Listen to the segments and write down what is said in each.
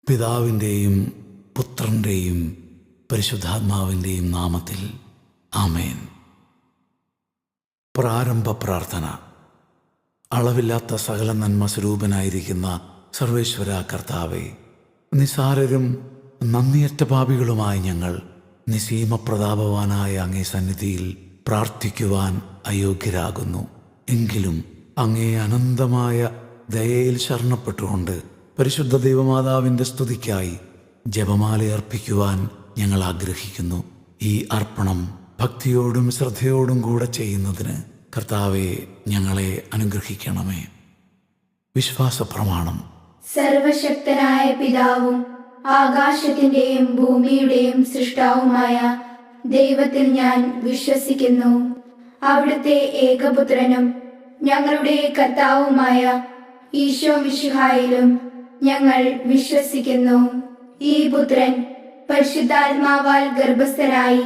പിതാവിൻ്റെയും പുത്രൻ്റെയും പരിശുദ്ധാത്മാവിൻ്റെയും നാമത്തിൽ ആമേൻ. പ്രാരംഭ പ്രാർത്ഥന. അളവില്ലാത്ത സകല നന്മ സ്വരൂപനായിരിക്കുന്ന സർവേശ്വര കർത്താവേ, നിസാരരും നന്ദിയറ്റ പാപികളുമായ ഞങ്ങൾ നിസീമ പ്രതാപവാനായ അങ്ങേ സന്നിധിയിൽ പ്രാർത്ഥിക്കുവാൻ അയോഗ്യരാകുന്നു. എങ്കിലും അങ്ങേ അനന്തമായ ദയയിൽ ശരണപ്പെട്ടുകൊണ്ട് പരിശുദ്ധ ദൈവമാതാവിൻ്റെ സ്തുതിക്കായി ജപമാല അർപ്പിക്കുവാൻ ഞങ്ങൾ ആഗ്രഹിക്കുന്നു. ഈ അർപ്പണം ഭക്തിയോടും ശ്രദ്ധയോടും കൂടെ ചെയ്യുന്നതിന് കർത്താവെ ഞങ്ങളെ അനുഗ്രഹിക്കണമേ. വിശ്വാസ പ്രമാണം. സർവശക്തനായ പിതാവും ആകാശത്തിന്റെയും ഭൂമിയുടെയും സൃഷ്ടാവുമായ ദൈവത്തിൽ ഞാൻ വിശ്വസിക്കുന്നു. അവിടുത്തെ ഏകപുത്രനും ഞങ്ങളുടെ കർത്താവുമായ ഈശോ മിശിഹായിലും ഞങ്ങൾ വിശ്വസിക്കുന്നു. ഈ പുത്രൻ പരിശുദ്ധാത്മാവാൽ ഗർഭസ്ഥനായി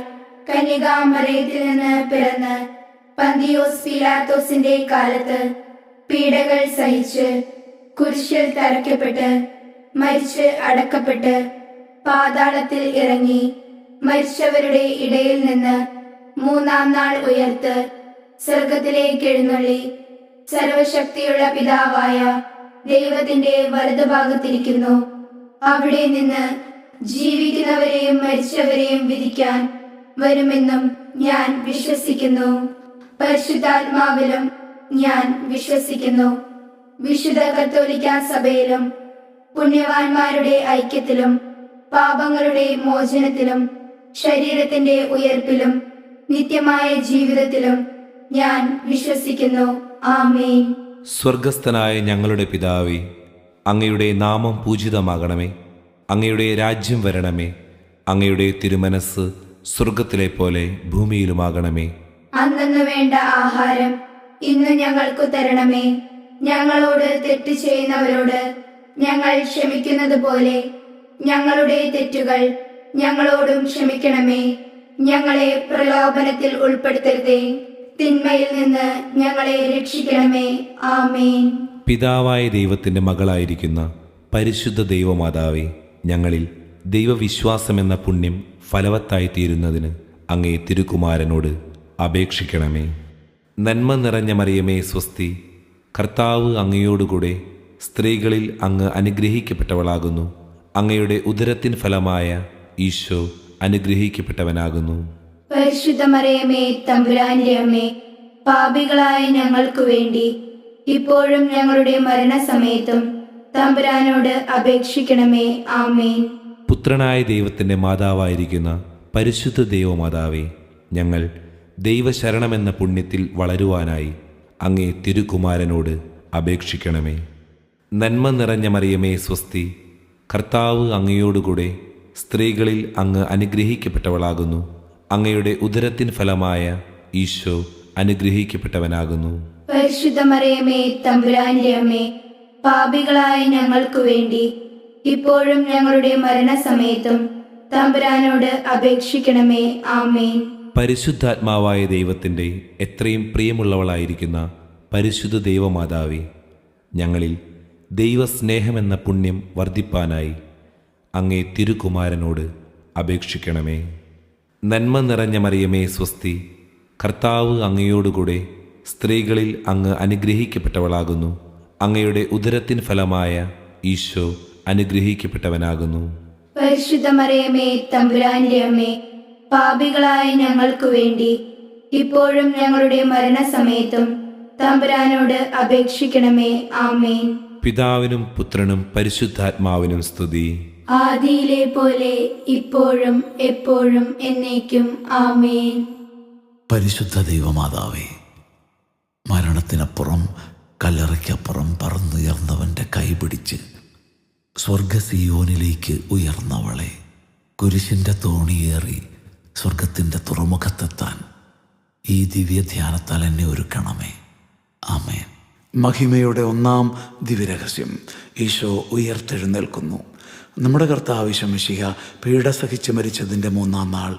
കന്യകാമറിയത്തിൽ നിന്ന് പിറന്ന് പന്തിയോസ് പീലാത്തോസിന്റെ കാലത്ത് പീഡകൾ സഹിച്ച് കുരിശിൽ തറയ്ക്കപ്പെട്ട് മരിച്ച് അടക്കപ്പെട്ട് പാതാളത്തിൽ ഇറങ്ങി മരിച്ചവരുടെ ഇടയിൽ നിന്ന് മൂന്നാം നാൾ ഉയർത്ത് സ്വർഗത്തിലേക്ക് എഴുന്നള്ളി സർവശക്തിയുള്ള പിതാവായ ദൈവത്തിന്റെ വലതുഭാഗത്തിരിക്കുന്നു. അവിടെ നിന്ന് ജീവിക്കുന്നവരെയും മരിച്ചവരെയും വിധിക്കാൻ വരുമെന്നും ഞാൻ വിശ്വസിക്കുന്നു. പരിശുദ്ധാത്മാവിലും ഞാൻ വിശ്വസിക്കുന്നു. വിശുദ്ധ കത്തോലിക്കാ സഭയിലും പുണ്യവാന്മാരുടെ ഐക്യത്തിലും പാപങ്ങളുടെ മോചനത്തിലും ശരീരത്തിന്റെ ഉയർപ്പിലും നിത്യമായ ജീവിതത്തിലും ഞാൻ വിശ്വസിക്കുന്നു. ആമേൻ. സ്വർഗസ്ഥനായ ഞങ്ങളുടെ പിതാവേ, അങ്ങയുടെ നാമം പൂജിതമാകണമേ. അങ്ങയുടെ രാജ്യം വരണമേ. അങ്ങയുടെ തിരുമനസ് സ്വർഗത്തിലെ പോലെ ഭൂമിയിലുമാകണമേ. അന്നു വേണ്ട ആഹാരം ഇന്ന് ഞങ്ങൾക്കു തരണമേ. ഞങ്ങളോട് തെറ്റ് ചെയ്യുന്നവരോട് ഞങ്ങൾ ക്ഷമിക്കുന്നത് പോലെ ഞങ്ങളുടെ തെറ്റുകൾ ഞങ്ങളോടും ക്ഷമിക്കണമേ. ഞങ്ങളെ പ്രലോഭനത്തിൽ ഉൾപ്പെടുത്തരുതേ, തിന്മയിൽ നിന്ന് ഞങ്ങളെ രക്ഷിക്കണമേ. ആമേൻ. പിതാവായ ദൈവത്തിൻ്റെ മകളായിരിക്കുന്ന പരിശുദ്ധ ദൈവമാതാവേ, ഞങ്ങളിൽ ദൈവവിശ്വാസമെന്ന പുണ്യം ഫലവത്തായി തീരുന്നതിന് അങ്ങേ തിരുക്കുമാരനോട് അപേക്ഷിക്കണമേ. നന്മ നിറഞ്ഞ മറിയമേ സ്വസ്തി, കർത്താവ് അങ്ങയോടുകൂടെ സ്ത്രീകളിൽ അങ്ങ് അനുഗ്രഹിക്കപ്പെട്ടവളാകുന്നു. അങ്ങയുടെ ഉദരത്തിൻ ഫലമായ ഈശോ അനുഗ്രഹിക്കപ്പെട്ടവനാകുന്നു. പരിശുദ്ധ മറിയമേ തമ്പുരാന്റെ അമ്മേ, പാപികളായ ഞങ്ങൾക്കു വേണ്ടി ഇപ്പോഴും ഞങ്ങളുടെ മരണസമയത്തും തമ്പുരാനോട് അപേക്ഷിക്കണമേ. ആമേൻ. പുത്രനായ ദൈവത്തിൻ്റെ മാതാവായിരിക്കുന്ന പരിശുദ്ധ ദൈവമാതാവേ, ഞങ്ങൾ ദൈവശരണമെന്ന പുണ്യത്തിൽ വളരുവാനായി അങ്ങേ തിരുക്കുമാരനോട് അപേക്ഷിക്കണമേ. നന്മ നിറഞ്ഞ മറിയമേ സ്വസ്തി, കർത്താവ് അങ്ങയോടുകൂടെ സ്ത്രീകളിൽ അങ്ങ് അനുഗ്രഹിക്കപ്പെട്ടവളാകുന്നു. അങ്ങയുടെ ഉദരത്തിൻ ഫലമായ ഈശോ അനുഗ്രഹിക്കപ്പെട്ടവനാകുന്നു. പരിശുദ്ധ മറിയമേ തമ്പുരാന്റെ അമ്മേ, പാപികളായ ഞങ്ങൾക്കു വേണ്ടി ഇപ്പോഴും ഞങ്ങളുടെ മരണസമയത്തും തമ്പുരാനോട് അപേക്ഷിക്കണമേ. ആമേൻ. പരിശുദ്ധാത്മാവായ ദൈവത്തിൻ്റെ എത്രയും പ്രിയമുള്ളവളായിരിക്കുന്ന പരിശുദ്ധ ദൈവമാതാവേ, ഞങ്ങളിൽ ദൈവസ്നേഹമെന്ന പുണ്യം വർദ്ധിപ്പാനായി അങ്ങേ തിരുക്കുമാരനോട് അപേക്ഷിക്കണമേ. നന്മ നിറഞ്ഞ മറിയമേ സ്വസ്തി, കർത്താവ് അങ്ങയോടുകൂടെ സ്ത്രീകളിൽ അങ്ങ് അനുഗ്രഹിക്കപ്പെട്ടവളാകുന്നു. അങ്ങയുടെ ഉദരത്തിൻ ഫലമായ ഈശോ അനുഗ്രഹിക്കപ്പെട്ടവനാകുന്നു. പരിശുദ്ധ മറിയമേ തമ്പുരാന്റെ അമ്മേ, പാപികളായ ഞങ്ങൾക്കു വേണ്ടി ഇപ്പോഴും ഞങ്ങളുടെ മരണസമയത്തും തമ്പുരാനോട് അപേക്ഷിക്കണമേ. ആമേൻ. പിതാവിനും പുത്രനും പരിശുദ്ധാത്മാവിനും സ്തുതി. ആദിയിലെ പോലെ ഇപ്പോഴും എപ്പോഴും എന്നേക്കും. ആമേൻ. പരിശുദ്ധ ദൈവമാതാവേ, മരണത്തിനപ്പുറം കല്ലറയ്ക്കപ്പുറം പറന്നുയർന്നവൻ്റെ കൈപിടിച്ച് സ്വർഗസിയോനിലേക്ക് ഉയർന്നവളെ, കുരിശിൻ്റെ തോണിയേറി സ്വർഗത്തിൻ്റെ തുറമുഖത്തെത്താൻ ഈ ദിവ്യധ്യാനത്താൽ എന്നെ ഒരുക്കണമേ. ആമേൻ. മഹിമയുടെ ഒന്നാം ദിവ്യരഹസ്യം. ഈശോ ഉയർത്തെഴുന്നേൽക്കുന്നു. നമ്മുടെ കർത്താവ് ഈശോ മിശിഹ പീഡ സഹിച്ച് മരിച്ചതിൻ്റെ മൂന്നാം നാൾ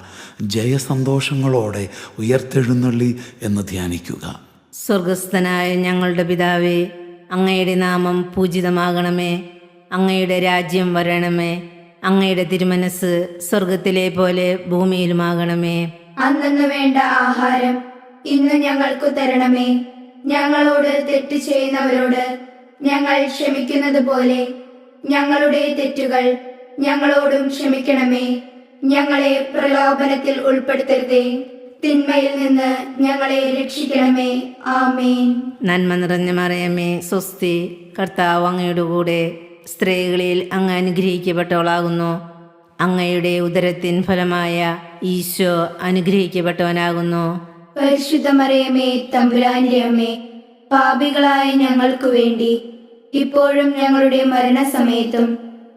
ജയസന്തോഷങ്ങളോടെ ഉയർത്തെഴുന്നള്ളി എന്ന് ധ്യാനിക്കുക. സ്വർഗസ്ഥനായ ഞങ്ങളുടെ പിതാവേ, അങ്ങയുടെ നാമം പൂജിതമാകണമേ. അങ്ങയുടെ രാജ്യം വരണമേ. അങ്ങയുടെ തിരുമനസ് സ്വർഗത്തിലെ പോലെ ഭൂമിയിലുമാകണമേ. അന്നു വേണ്ട ആഹാരം ഇന്ന് ഞങ്ങൾക്കു തരണമേ. ഞങ്ങളോട് തെറ്റ് ചെയ്യുന്നവരോട് ഞങ്ങൾ ക്ഷമിക്കുന്നത് പോലെ ഞങ്ങളുടെ തെറ്റുകൾ ഞങ്ങളോടും ക്ഷമിക്കണമേ. ഞങ്ങളെ പ്രലോഭനത്തിൽ ഉൾപ്പെടുത്തരുതേ, തിന്മയിൽ നിന്ന് ഞങ്ങളെ രക്ഷിക്കണമേ. ആമേൻ. നന്മ നിറഞ്ഞ മറിയമേ, സ്വസ്തി, കർത്താവ് അങ്ങയുടെ കൂടെ. സ്ത്രീകളിൽ അങ്ങ് അനുഗ്രഹിക്കപ്പെട്ടവളാകുന്നു. അങ്ങയുടെ ഉദരത്തിൻ ഫലമായ ഈശോ അനുഗ്രഹിക്കപ്പെട്ടവനാകുന്നു. പരിശുദ്ധ മറിയമേ, തമ്പുരാന്റെ അമ്മേ, പാപികളായ ഞങ്ങൾക്കു വേണ്ടി ഇപ്പോഴും ഞങ്ങളുടെ മരണസമയത്തും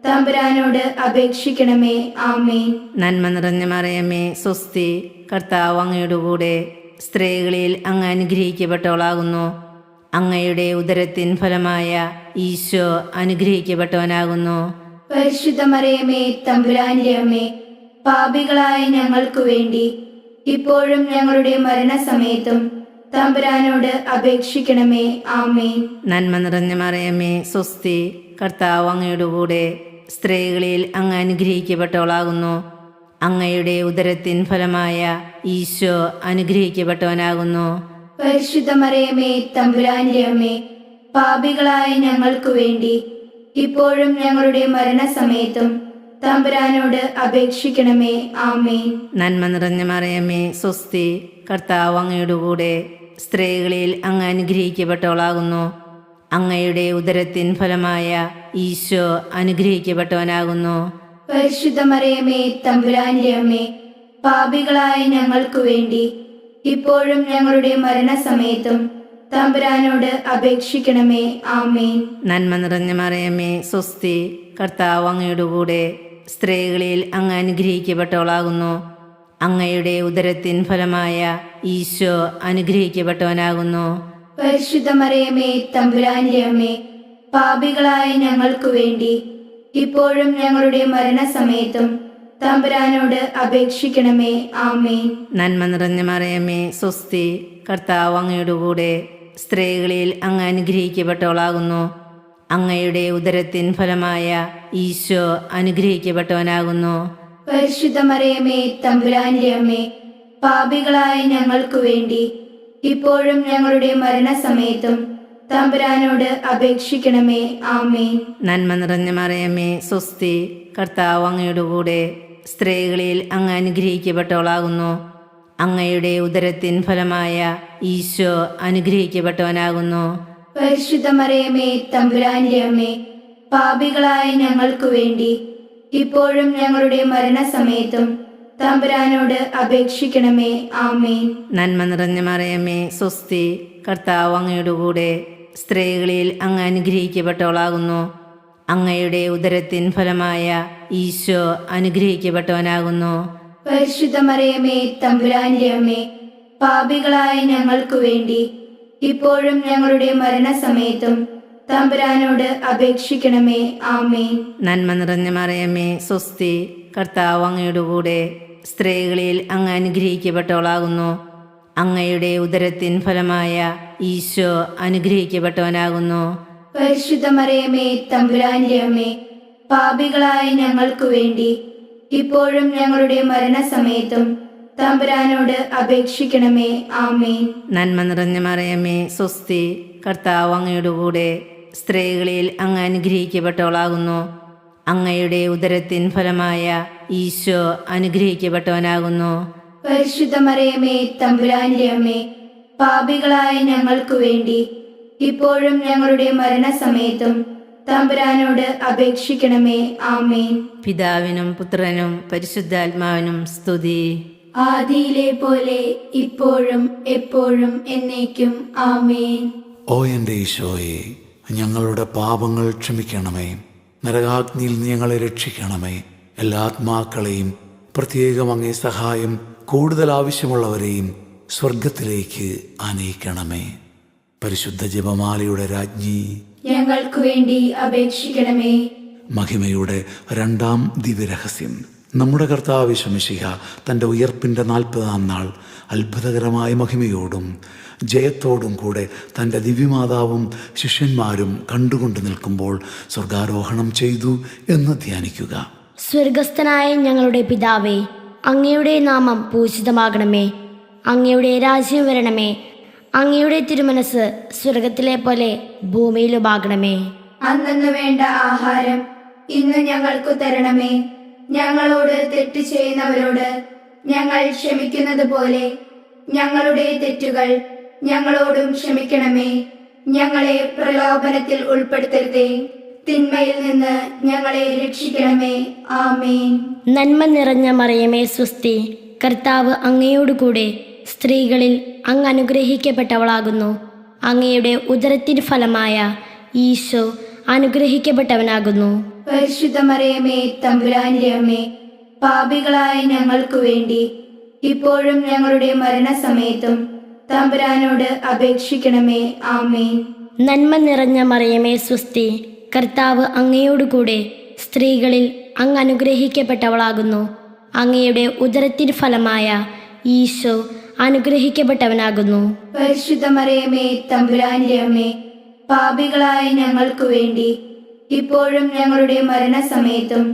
തമ്പുരാനോട് അപേക്ഷിക്കണമേ. ആമേൻ. നന്മ നിറഞ്ഞ മറിയമേ, സ്വസ്തി, കർത്താവ് അങ്ങയുടെ കൂടെ. സ്ത്രീകളിൽ അങ്ങ് അനുഗ്രഹിക്കപ്പെട്ടവളാകുന്നു. അങ്ങയുടെ ഉദരത്തിൻ ഫലമായ ഈശോ അനുഗ്രഹിക്കപ്പെട്ടവനാകുന്നു. പരിശുദ്ധ മറിയമേ, തമ്പുരാന്റെ അമ്മേ, പാപികളായ ഞങ്ങൾക്കു വേണ്ടി ഇപ്പോഴും ഞങ്ങളുടെ മരണസമയത്തും തമ്പുരാനോട് അപേക്ഷിക്കണമേ. ആമേൻ. നന്മ നിറഞ്ഞ മറിയമേ, സ്വസ്തി, കർത്താവ് അങ്ങയുടെ കൂടെ. സ്ത്രീകളിൽ അങ്ങ് അനുഗ്രഹിക്കപ്പെട്ടവളാകുന്നു. അങ്ങയുടെ ഉദരത്തിൻ ഫലമായ ഈശോ അനുഗ്രഹിക്കപ്പെട്ടവനാകുന്നു. പരിശുദ്ധ മറിയമേ, തമ്പുരാന്റെ അമ്മേ, പാപികളായ ഞങ്ങൾക്കു വേണ്ടി ഇപ്പോഴും ഞങ്ങളുടെ മരണസമയത്തും തമ്പുരാനോട് അപേക്ഷിക്കണമേ. ആമേൻ. നന്മ നിറഞ്ഞ മറിയമേ, സ്വസ്തി, കർത്താവ് അങ്ങയുടെ കൂടെ. സ്ത്രീകളിൽ അങ്ങ് അനുഗ്രഹിക്കപ്പെട്ടവളാകുന്നു. അങ്ങയുടെ ഉദരത്തിൻ ഫലമായ ഈശോ അനുഗ്രഹിക്കപ്പെട്ടവനാകുന്നു. പരിശുദ്ധ മറിയമേ, തമ്പുരാന്റെ അമ്മേ, പാപികളായ ഞങ്ങൾക്കു വേണ്ടി ഇപ്പോഴും ഞങ്ങളുടെ മരണസമയത്തും തമ്പുരാനോട് അപേക്ഷിക്കണമേ. ആമേൻ. നന്മ നിറഞ്ഞ മറിയമേ, സ്വസ്തി, കർത്താവ് അങ്ങയുടെ കൂടെ. സ്ത്രീകളിൽ അങ്ങ് അനുഗ്രഹിക്കപ്പെട്ടവളാകുന്നു. അങ്ങയുടെ ഉദരത്തിൻ ഫലമായ ഈശോ അനുഗ്രഹിക്കപ്പെട്ടവനാകുന്നു. പരിശുദ്ധ മറിയമേ, തമ്പുരാന്റെ അമ്മേ, പാപികളായ ഞങ്ങൾക്കു വേണ്ടി ഇപ്പോഴും ഞങ്ങളുടെ മരണസമയത്തും തമ്പുരാനോട് അപേക്ഷിക്കണമേ. ആമേൻ. നന്മ നിറഞ്ഞ മറിയമേ, സ്വസ്തി, കർത്താവ് അങ്ങയുടെ കൂടെ. സ്ത്രീകളിൽ അങ്ങ് അനുഗ്രഹിക്കപ്പെട്ടവളാകുന്നു. അങ്ങയുടെ ഉദരത്തിൻ ഫലമായ ഈശോ അനുഗ്രഹിക്കപ്പെട്ടവനാകുന്നു. പരിശുദ്ധ മറിയമേ, തമ്പുരാന്റെ അമ്മേ, പാപികളായ ഞങ്ങൾക്കു വേണ്ടി ഇപ്പോഴും ഞങ്ങളുടെ മരണസമയത്തും തമ്പുരാനോട് അപേക്ഷിക്കണമേ. ആമേൻ. നന്മ നിറഞ്ഞ മറിയമേ, സ്വസ്തി, കർത്താവ് അങ്ങയുടെ കൂടെ. സ്ത്രീകളിൽ അങ്ങ് അനുഗ്രഹിക്കപ്പെട്ടവളാകുന്നു. അങ്ങയുടെ ഉദരത്തിൻ ഫലമായ ഈശോ അനുഗ്രഹിക്കപ്പെട്ടവനാകുന്നു. പരിശുദ്ധ മറിയമേ, തമ്പുരാന്റെ അമ്മേ, പാപികളായ ഞങ്ങൾക്കു വേണ്ടി ഇപ്പോഴും ഞങ്ങളുടെ മരണസമയത്തും തമ്പുരാനോട് അപേക്ഷിക്കണമേ. ആമേൻ. നന്മ നിറഞ്ഞ മറിയമേ, സ്വസ്തി, കർത്താവ് അങ്ങയുടെ കൂടെ. സ്ത്രീകളിൽ അങ്ങ് അനുഗ്രഹിക്കപ്പെട്ടവളാകുന്നു. അങ്ങയുടെ ഉദരത്തിൻ ഫലമായ ഈശോ അനുഗ്രഹിക്കപ്പെട്ടവനാകുന്നു. പരിശുദ്ധ മറിയമേ, തമ്പുരാന്റെ അമ്മേ, പാപികളായ ഞങ്ങൾക്കു വേണ്ടി ഇപ്പോഴും ഞങ്ങളുടെ മരണസമയത്തും തമ്പുരാനോട് അപേക്ഷിക്കണമേ. ആമേൻ. നന്മ നിറഞ്ഞ മറിയമേ, സ്വസ്തി, കർത്താവ് അങ്ങയുടെ കൂടെ. സ്ത്രീകളിൽ അങ്ങ് അനുഗ്രഹിക്കപ്പെട്ടവളാകുന്നു. അങ്ങയുടെ ഉദരത്തിൻ ഫലമായ ഈശോ അനുഗ്രഹിക്കപ്പെട്ടവനാകുന്നു. പരിശുദ്ധ മറിയമേ, തമ്പുരാന്റെ അമ്മേ, പാപികളായ ഞങ്ങൾക്കു വേണ്ടി ഇപ്പോഴും ഞങ്ങളുടെ മരണസമയത്തും തമ്പുരാനോട് അപേക്ഷിക്കണമേ. ആമേൻ. നന്മ നിറഞ്ഞ മറിയമേ, സ്വസ്തി, കർത്താവ് അങ്ങയുടെ കൂടെ. സ്ത്രീകളിൽ അങ്ങ് അനുഗ്രഹിക്കപ്പെട്ടവളാകുന്നു. അങ്ങയുടെ ഉദരത്തിൻ ഫലമായ ഈശോ അനുഗ്രഹിക്കപ്പെട്ടവനാകുന്നു. പരിശുദ്ധ മറിയമേ, തമ്പുരാന്റെ അമ്മേ, പാപികളായ ഞങ്ങൾക്കു വേണ്ടി ഇപ്പോഴും ഞങ്ങളുടെ മരണസമയത്തും തമ്പുരാനോട് അപേക്ഷിക്കണമേ. ആമേൻ. പിതാവിനും പുത്രനും പരിശുദ്ധാത്മാവിനും സ്തുതി. ആദിയിലെ പോലെ ഇപ്പോഴും എപ്പോഴും എന്നേക്കും. ആമേൻ. ഓ എൻ്റെ ഈശോയെ, ഞങ്ങളുടെ പാപങ്ങൾ ക്ഷമിക്കണമേ. നരകാഗ്നിയിൽ നിന്ന് ഞങ്ങളെ രക്ഷിക്കണമേ. എല്ലാ ആത്മാക്കളെയും, പ്രത്യേകം അങ്ങേ സഹായം കൂടുതൽ ആവശ്യമുള്ളവരെയും സ്വർഗത്തിലേക്ക് ആനയിക്കണമേ. പരിശുദ്ധ ജപമാലയുടെ രാജ്ഞി, ഞങ്ങൾക്കു വേണ്ടി അപേക്ഷിക്കണമേ. മഹിമയുടെ രണ്ടാം ദിവ്യരഹസ്യം. നമ്മുടെ കർത്താവ് യേശു മിശിഹ തൻ്റെ ഉയർപ്പിൻ്റെ 40-ാം നാൾ അത്ഭുതകരമായ മഹിമയോടും ജയത്തോടും കൂടെ തൻ്റെ ദിവ്യമാതാവും ശിഷ്യന്മാരും കണ്ടുകൊണ്ട് നിൽക്കുമ്പോൾ സ്വർഗാരോഹണം ചെയ്തു എന്ന് ധ്യാനിക്കുക. സ്വർഗസ്ഥനായ ഞങ്ങളുടെ പിതാവേ, അങ്ങയുടെ നാമം പൂജിതമാകണമേ. അങ്ങയുടെ രാജ്യം വരണമേ. അങ്ങയുടെ തിരുമനസ് സ്വർഗത്തിലെ പോലെ ഭൂമിയിലുമാകണമേ. അന്നു വേണ്ട ആഹാരം ഇന്ന് ഞങ്ങൾക്ക് തരണമേ. ഞങ്ങളോട് തെറ്റ് ചെയ്യുന്നവരോട് ഞങ്ങൾ ക്ഷമിക്കുന്നത് പോലെ ഞങ്ങളുടെ തെറ്റുകൾ ഞങ്ങളോടും ക്ഷമിക്കണമേ. ഞങ്ങളെ പ്രലോഭനത്തിൽ ഉൾപ്പെടുത്തരുതേ, തിന്മയിൽ നിന്ന് ഞങ്ങളെ രക്ഷിക്കണമേ. ആമേൻ. നന്മ നിറഞ്ഞ മറിയമേ സ്വസ്തി, കർത്താവ് അങ്ങയോടുകൂടെ സ്ത്രീകളിൽ അങ്ങ് അനുഗ്രഹിക്കപ്പെട്ടവളാകുന്നു. അങ്ങയുടെ ഉദരത്തിൻ ഫലമായ ഈശോ അനുഗ്രഹിക്കപ്പെട്ടവനാകുന്നു. പരിശുദ്ധ മറിയമേ, തമ്പുരാന്റെ അമ്മേ, പാപികളായ ഞങ്ങൾക്ക് വേണ്ടി ഇപ്പോഴും ഞങ്ങളുടെ മരണസമയത്തും തമ്പുരാനോട് അപേക്ഷിക്കണമേ. ആമേൻ. നന്മ നിറഞ്ഞ മറിയമേ സ്വസ്തി, കർത്താവ് അങ്ങയോടുകൂടെ സ്ത്രീകളിൽ അങ്ങ് അനുഗ്രഹിക്കപ്പെട്ടവളാകുന്നു. അങ്ങയുടെ ഉദരത്തിൻ ഫലമായ ഈശോ അനുഗ്രഹിക്കപ്പെട്ടവനാകുന്നു. പരിശുദ്ധ മറിയമേ, തമ്പുരാന്റെ അമ്മേ, പാപികളായ ഞങ്ങൾക്ക് വേണ്ടി ഇപ്പോഴും ഞങ്ങളുടെ മരണസമയത്തും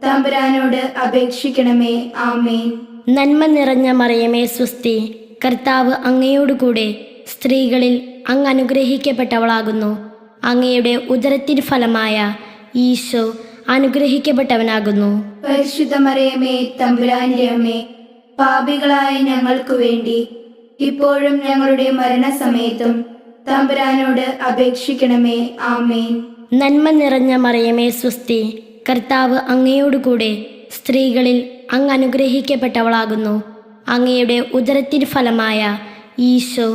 തമ്പുരാനോട് അപേക്ഷിക്കണമേ. ആമേൻ. നന്മ നിറഞ്ഞ മറിയമേ സ്വസ്തി, കർത്താവ് അങ്ങയോടുകൂടെ സ്ത്രീകളിൽ അങ്ങ് അനുഗ്രഹിക്കപ്പെട്ടവളാകുന്നു. അങ്ങയുടെ ഉദരത്തിൻ ഫലമായ ഈശോ അനുഗ്രഹിക്കപ്പെട്ടവനാകുന്നു. പരിശുദ്ധ മറിയമേ, തമ്പുരാന്റെ അമ്മേ, പാപികളായ ഞങ്ങൾക്ക് വേണ്ടി ഇപ്പോഴും ഞങ്ങളുടെ മരണസമയത്തും തമ്പുരാനോട് അപേക്ഷിക്കണമേ. ആമേൻ. നന്മ നിറഞ്ഞ മറിയമേ സ്വസ്തി, കർത്താവ് അങ്ങയോടുകൂടെ സ്ത്രീകളിൽ അങ്ങ് അനുഗ്രഹിക്കപ്പെട്ടവളാകുന്നു. അങ്ങയുടെ ഉദരത്തിൻ ഫലമായ ഈശോ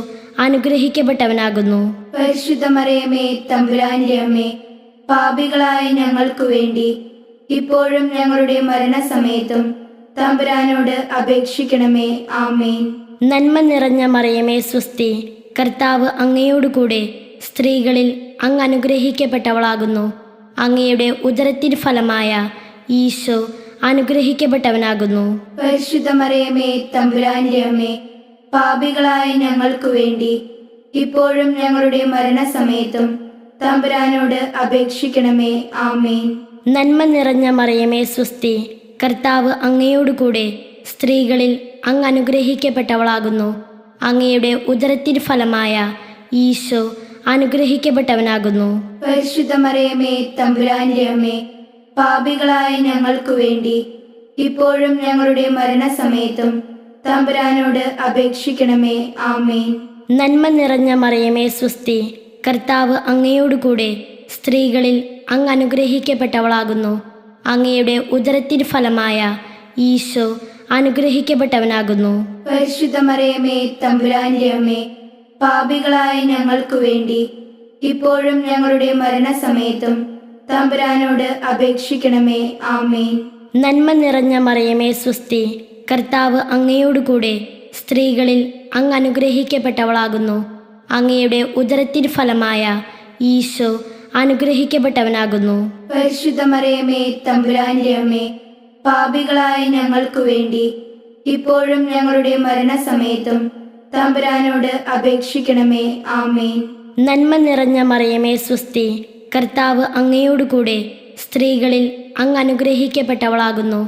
അനുഗ്രഹിക്കപ്പെട്ടവനാകുന്നു. പരിശുദ്ധ മറിയമേ, തമ്പുരാന്റെ അമ്മേ, പാപികളായ ഞങ്ങൾക്ക് വേണ്ടി ഇപ്പോഴും ഞങ്ങളുടെ മരണസമയത്തും തമ്പുരാനോട് അപേക്ഷിക്കണമേ. ആമേൻ. നന്മ നിറഞ്ഞ മറിയമേ സ്വസ്തി, കർത്താവ് അങ്ങയോടുകൂടെ സ്ത്രീകളിൽ അങ്ങ് അനുഗ്രഹിക്കപ്പെട്ടവളാകുന്നു. അങ്ങയുടെ ഉദരത്തിൻ ഫലമായ ഈശോ അനുഗ്രഹിക്കപ്പെട്ടവനാകുന്നു. പരിശുദ്ധ മറിയമേ, തമ്പുരാന്റെ അമ്മേ, പാപികളായ ഞങ്ങൾക്ക് വേണ്ടി ഇപ്പോഴും ഞങ്ങളുടെ മരണസമയത്തും തമ്പുരാനോട് അപേക്ഷിക്കണമേ. ആമേൻ. നന്മ നിറഞ്ഞ മറിയമേ സ്വസ്തി, കർത്താവ് അങ്ങയോടുകൂടെ സ്ത്രീകളിൽ അങ്ങ് അനുഗ്രഹിക്കപ്പെട്ടവളാകുന്നു. അങ്ങയുടെ ഉദരത്തിൻ ഫലമായ ഈശോ അനുഗ്രഹിക്കപ്പെട്ടവനാകുന്നു. പരിശുദ്ധ മറിയമേ, തമ്പുരാന്റെ അമ്മേ, പാപികളായ ഞങ്ങൾക്ക് വേണ്ടി ഇപ്പോഴും ഞങ്ങളുടെ മരണസമയത്തും തമ്പുരാനോട് അപേക്ഷിക്കണമേ. ആമേൻ. നന്മ നിറഞ്ഞ മറിയമേ സ്വസ്തി, കർത്താവ് അങ്ങയോടുകൂടെ സ്ത്രീകളിൽ അങ്ങ് അനുഗ്രഹിക്കപ്പെട്ടവളാകുന്നു. അങ്ങയുടെ ഉദരത്തിൻ ഫലമായ ഈശോ അനുഗ്രഹിക്കപ്പെട്ടവനാകുന്നു. പരിശുദ്ധ മറിയമേ, തമ്പുരാന്റെ അമ്മേ, പാപികളായ ഞങ്ങൾക്ക് വേണ്ടി ഇപ്പോഴും ഞങ്ങളുടെ മരണസമയത്തും തമ്പുരാനോട് അപേക്ഷിക്കണമേ. ആമേൻ. നന്മ നിറഞ്ഞ മറിയമേ സ്വസ്തി, കർത്താവ് അങ്ങയോടുകൂടെ സ്ത്രീകളിൽ അങ്ങ് അനുഗ്രഹിക്കപ്പെട്ടവളാകുന്നു. അങ്ങയുടെ ഉദരത്തിൻ ഫലമായ ഈശോ അനുഗ്രഹിക്കപ്പെട്ടവനാകുന്നു. പരിശുദ്ധ മറിയമേ, തമ്പുരാന്റെ അമ്മേ, പാപികളായ ഞങ്ങൾക്ക് വേണ്ടി ഇപ്പോഴും ഞങ്ങളുടെ മരണസമയത്തും തമ്പുരാനോട് അപേക്ഷിക്കണമേ. ആമേൻ. നന്മ നിറഞ്ഞ മറിയമേ സ്വസ്തി, കർത്താവ് അങ്ങയോടുകൂടെ സ്ത്രീകളിൽ അങ്ങ് അനുഗ്രഹിക്കപ്പെട്ടവളാകുന്നു.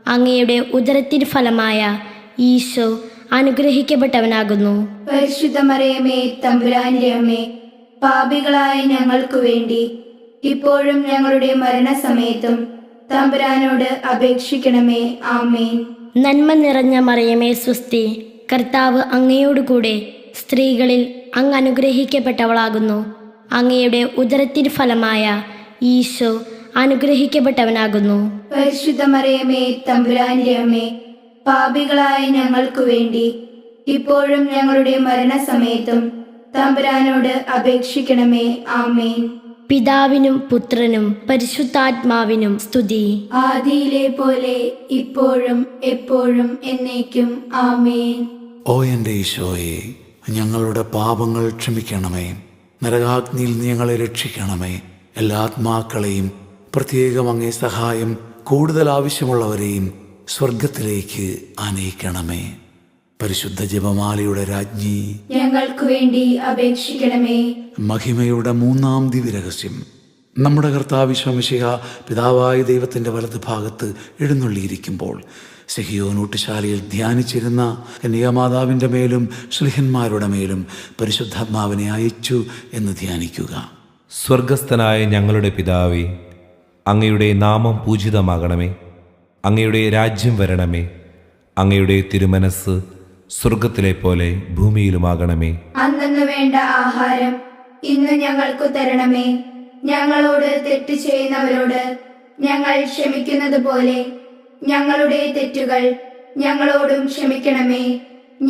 അങ്ങയുടെ ഉദരത്തിൻ ഫലമായ ഈശോ അനുഗ്രഹിക്കപ്പെട്ടവനാകുന്നു. പരിശുദ്ധ മറിയമേ, തമ്പുരാന്റെ അമ്മേ, പാപികളായ ഞങ്ങൾക്ക് വേണ്ടി ഇപ്പോഴും ഞങ്ങളുടെ മരണസമയത്തും തമ്പുരാനോട് അപേക്ഷിക്കണമേ. ആമേൻ. നന്മ നിറഞ്ഞ മറിയമേ സ്വസ്തി, കർത്താവ് അങ്ങയോടുകൂടെ സ്ത്രീകളിൽ അങ്ങ് അനുഗ്രഹിക്കപ്പെട്ടവളാകുന്നു. അങ്ങയുടെ ഉദരത്തിൻ ഫലമായ ഈശോ അനുഗ്രഹിക്കപ്പെട്ടവനാകുന്നു. പരിശുദ്ധ മറിയമേ, തമ്പുരാന്റെ അമ്മേ, പാപികളായ ഞങ്ങൾക്ക് വേണ്ടി ഇപ്പോഴും ഞങ്ങളുടെ മരണസമയത്തും തമ്പുരാനോട് അപേക്ഷിക്കണമേ. ആമേൻ. പിതാവിനും പുത്രനും പരിശുദ്ധാത്മാവിനും സ്തുതി. ആദിയിലെ പോലെ ഇപ്പോഴും എപ്പോഴും എന്നേക്കും. ആമേൻ. ഓ എൻ്റെ ഈശോയെ, ഞങ്ങളുടെ പാപങ്ങൾ ക്ഷമിക്കണമേ. നരകാഗ്നിയിൽ നീ ഞങ്ങളെ രക്ഷിക്കണമേ. എല്ലാ ആത്മാക്കളെയും, പ്രത്യേകം അങ്ങേ സഹായം കൂടുതൽ ആവശ്യമുള്ളവരെയും സ്വർഗത്തിലേക്ക് ആനയിക്കണമേ. പരിശുദ്ധ ജപമാലയുടെ രാജ്ഞി, ഞങ്ങൾക്കു വേണ്ടി അപേക്ഷിക്കണമേ. മഹിമയുടെ മൂന്നാം ദിവ്യരഹസ്യം. നമ്മുടെ കർത്താവ് മിശിഹ പിതാവായ ദൈവത്തിൻ്റെ വലതുഭാഗത്ത് എഴുന്നള്ളിയിരിക്കുമ്പോൾ സിഹിയോൻ ഊട്ടുശാലയിൽ ധ്യാനിച്ചിരുന്ന കന്യകാമാതാവിൻ്റെ മേലും ശ്ലീഹന്മാരുടെ മേലും പരിശുദ്ധാത്മാവിനെ അയച്ചു എന്ന് ധ്യാനിക്കുക. സ്വർഗസ്ഥനായ ഞങ്ങളുടെ പിതാവേ, അങ്ങയുടെ നാമം പൂജിതമാകണമേ. അങ്ങയുടെ രാജ്യം വരണമേ. അങ്ങയുടെ തിരുമനസ് സ്വർഗത്തിലെ പോലെ ഭൂമിയിലുമാകണമേ. അന്നു വേണ്ട ആഹാരം ഇന്ന് ഞങ്ങൾക്കു തരണമേ. ഞങ്ങളോട് തെറ്റ് ചെയ്യുന്നവരോട് ഞങ്ങൾ ക്ഷമിക്കുന്നത് പോലെ ഞങ്ങളുടെ തെറ്റുകൾ ഞങ്ങളോടും ക്ഷമിക്കണമേ.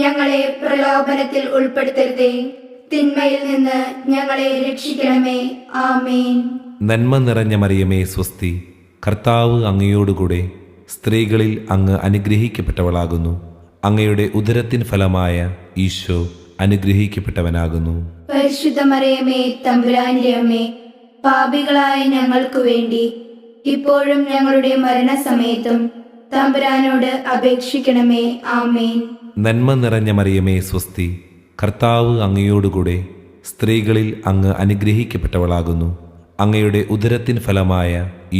ഞങ്ങളെ പ്രലോഭനത്തിൽ ഉൾപ്പെടുത്തരുതേ, തിന്മയിൽ നിന്ന് ഞങ്ങളെ രക്ഷിക്കണമേ. ആമേൻ. നന്മ നിറഞ്ഞ മറിയമേ സ്വസ്തി, കർത്താവ് അങ്ങയോടുകൂടെ സ്ത്രീകളിൽ അങ്ങ് അനുഗ്രഹിക്കപ്പെട്ടവളാകുന്നു. അങ്ങയുടെ ഉദരത്തിൻ ഫലമായ ഈശോ അനുഗ്രഹിക്കപ്പെട്ടവനാകുന്നു. പരിശുദ്ധ മറിയമേ തമ്പുരാന്റെ അമ്മേ, പാപികളായ ഞങ്ങൾക്കു വേണ്ടി ഇപ്പോഴും ഞങ്ങളുടെ മരണസമയത്തും തമ്പുരാനോട് അപേക്ഷിക്കണമേ. ആമേൻ. നന്മ നിറഞ്ഞ മറിയമേ സ്വസ്തി, കർത്താവ് അങ്ങയോടുകൂടെ സ്ത്രീകളിൽ അങ്ങ് അനുഗ്രഹിക്കപ്പെട്ടവളാകുന്നു. അങ്ങയുടെ ഉദരത്തിൻ ഫലമായ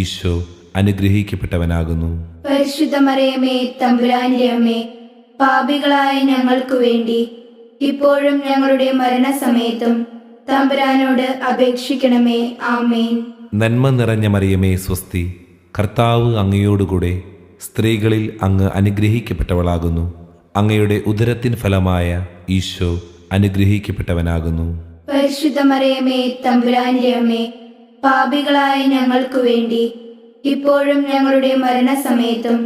ഈശോ അനുഗ്രഹിക്കപ്പെട്ടവനാകുന്നു. പരിശുദ്ധ മറിയമേ തമ്പുരാന്റെ അമ്മേ, പാപികളായ ഞങ്ങൾക്കു വേണ്ടി ഇപ്പോഴും ഞങ്ങളുടെ മരണസമയത്തും തമ്പുരാനോട് അപേക്ഷിക്കണമേ. ആമേൻ. നന്മ നിറഞ്ഞ മറിയമേ സ്വസ്തി, കർത്താവ് അങ്ങയോടുകൂടെ സ്ത്രീകളിൽ അങ്ങ് അനുഗ്രഹിക്കപ്പെട്ടവളാകുന്നു. അങ്ങയുടെ ഉദരത്തിൻ ഫലമായ ഈശോ അനുഗ്രഹിക്കപ്പെട്ടവനാകുന്നു. പരിശുദ്ധ മറിയമേ തമ്പുരാന്റെ അമ്മേ, പാപികളായ ഞങ്ങൾക്കു വേണ്ടി ഇപ്പോഴും ഞങ്ങളുടെ മരണസമയത്തും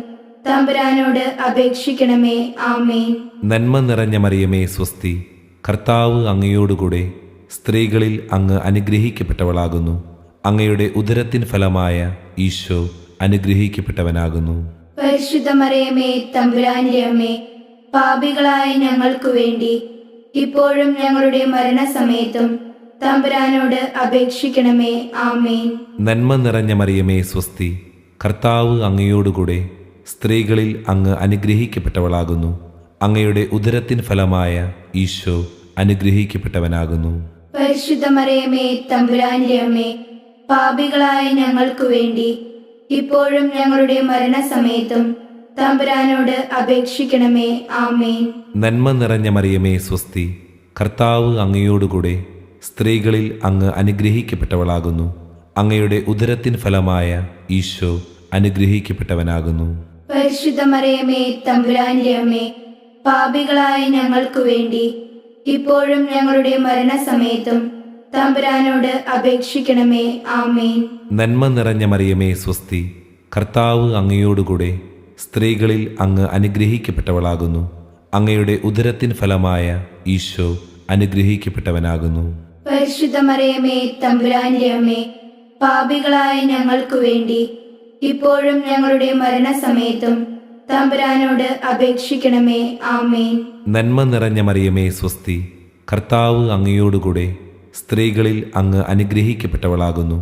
തമ്പുരാനോട് അപേക്ഷിക്കണമേ. ആമേൻ. നന്മ നിറഞ്ഞ മറിയമേ സ്വസ്തി, കർത്താവ് അങ്ങയോടുകൂടെ സ്ത്രീകളിൽ അങ്ങ് അനുഗ്രഹിക്കപ്പെട്ടവളാകുന്നു. അങ്ങയുടെ ഉദരത്തിൻ ഫലമായ ഈശോ അനുഗ്രഹിക്കപ്പെട്ടവനാകുന്നു. പരിശുദ്ധ മറിയമേ തമ്പുരാന്റെ അമ്മേ, പാപികളായ ഞങ്ങൾക്കു വേണ്ടി ഇപ്പോഴും ഞങ്ങളുടെ മരണസമയത്തും തമ്പുരാനോട് അപേക്ഷിക്കണമേ. ആമേൻ. നന്മ നിറഞ്ഞ മറിയമേ സ്വസ്തി, കർത്താവ് അങ്ങയോടുകൂടെ സ്ത്രീകളിൽ അങ്ങ് അനുഗ്രഹിക്കപ്പെട്ടവളാകുന്നു. അങ്ങയുടെ ഉദരത്തിൻ ഫലമായ ഈശോ അനുഗ്രഹിക്കപ്പെട്ടവനാകുന്നു. പരിശുദ്ധ മറിയമേ തമ്പുരാന്റെ അമ്മേ, പാപികളായ ഞങ്ങൾക്കു വേണ്ടി ഇപ്പോഴും ഞങ്ങളുടെ മരണസമയത്തും തമ്പുരാനോട് അപേക്ഷിക്കണമേ. ആമേൻ. നന്മ നിറഞ്ഞ മറിയമേ സ്വസ്തി, കർത്താവ് അങ്ങയോടുകൂടെ സ്ത്രീകളിൽ അങ്ങ് അനുഗ്രഹിക്കപ്പെട്ടവളാകുന്നു. അങ്ങയുടെ ഉദരത്തിൻ ഫലമായ ഈശോ അനുഗ്രഹിക്കപ്പെട്ടവനാകുന്നു. പരിശുദ്ധ മറിയമേ തമ്പുരാന്റെ അമ്മേ, പാപികളായ ഞങ്ങൾക്കു വേണ്ടി ഇപ്പോഴും ഞങ്ങളുടെ മരണസമയത്തും തമ്പുരാനോട് അപേക്ഷിക്കണമേ. ആമേൻ. നന്മ നിറഞ്ഞ മറിയമേ സ്വസ്തി, കർത്താവ് അങ്ങയോടുകൂടെ സ്ത്രീകളിൽ അങ്ങ് അനുഗ്രഹിക്കപ്പെട്ടവളാകുന്നു. അങ്ങയുടെ ഉദരത്തിൻ ഫലമായ ഈശോ അനുഗ്രഹിക്കപ്പെട്ടവനാകുന്നു. പരിശുദ്ധ മറിയമേ തമ്പുരാന്റെ അമ്മേ, പാപികളായ ഞങ്ങൾക്കു വേണ്ടി ഇപ്പോഴും ഞങ്ങളുടെ മരണസമയത്തും തമ്പുരാനോട് അപേക്ഷിക്കണമേ. ആമേൻ. നന്മ നിറഞ്ഞ മറിയമേ സ്വസ്തി, കർത്താവ് അങ്ങയോടുകൂടെ സ്ത്രീകളിൽ അങ്ങ് അനുഗ്രഹിക്കപ്പെട്ടവളാകുന്നു.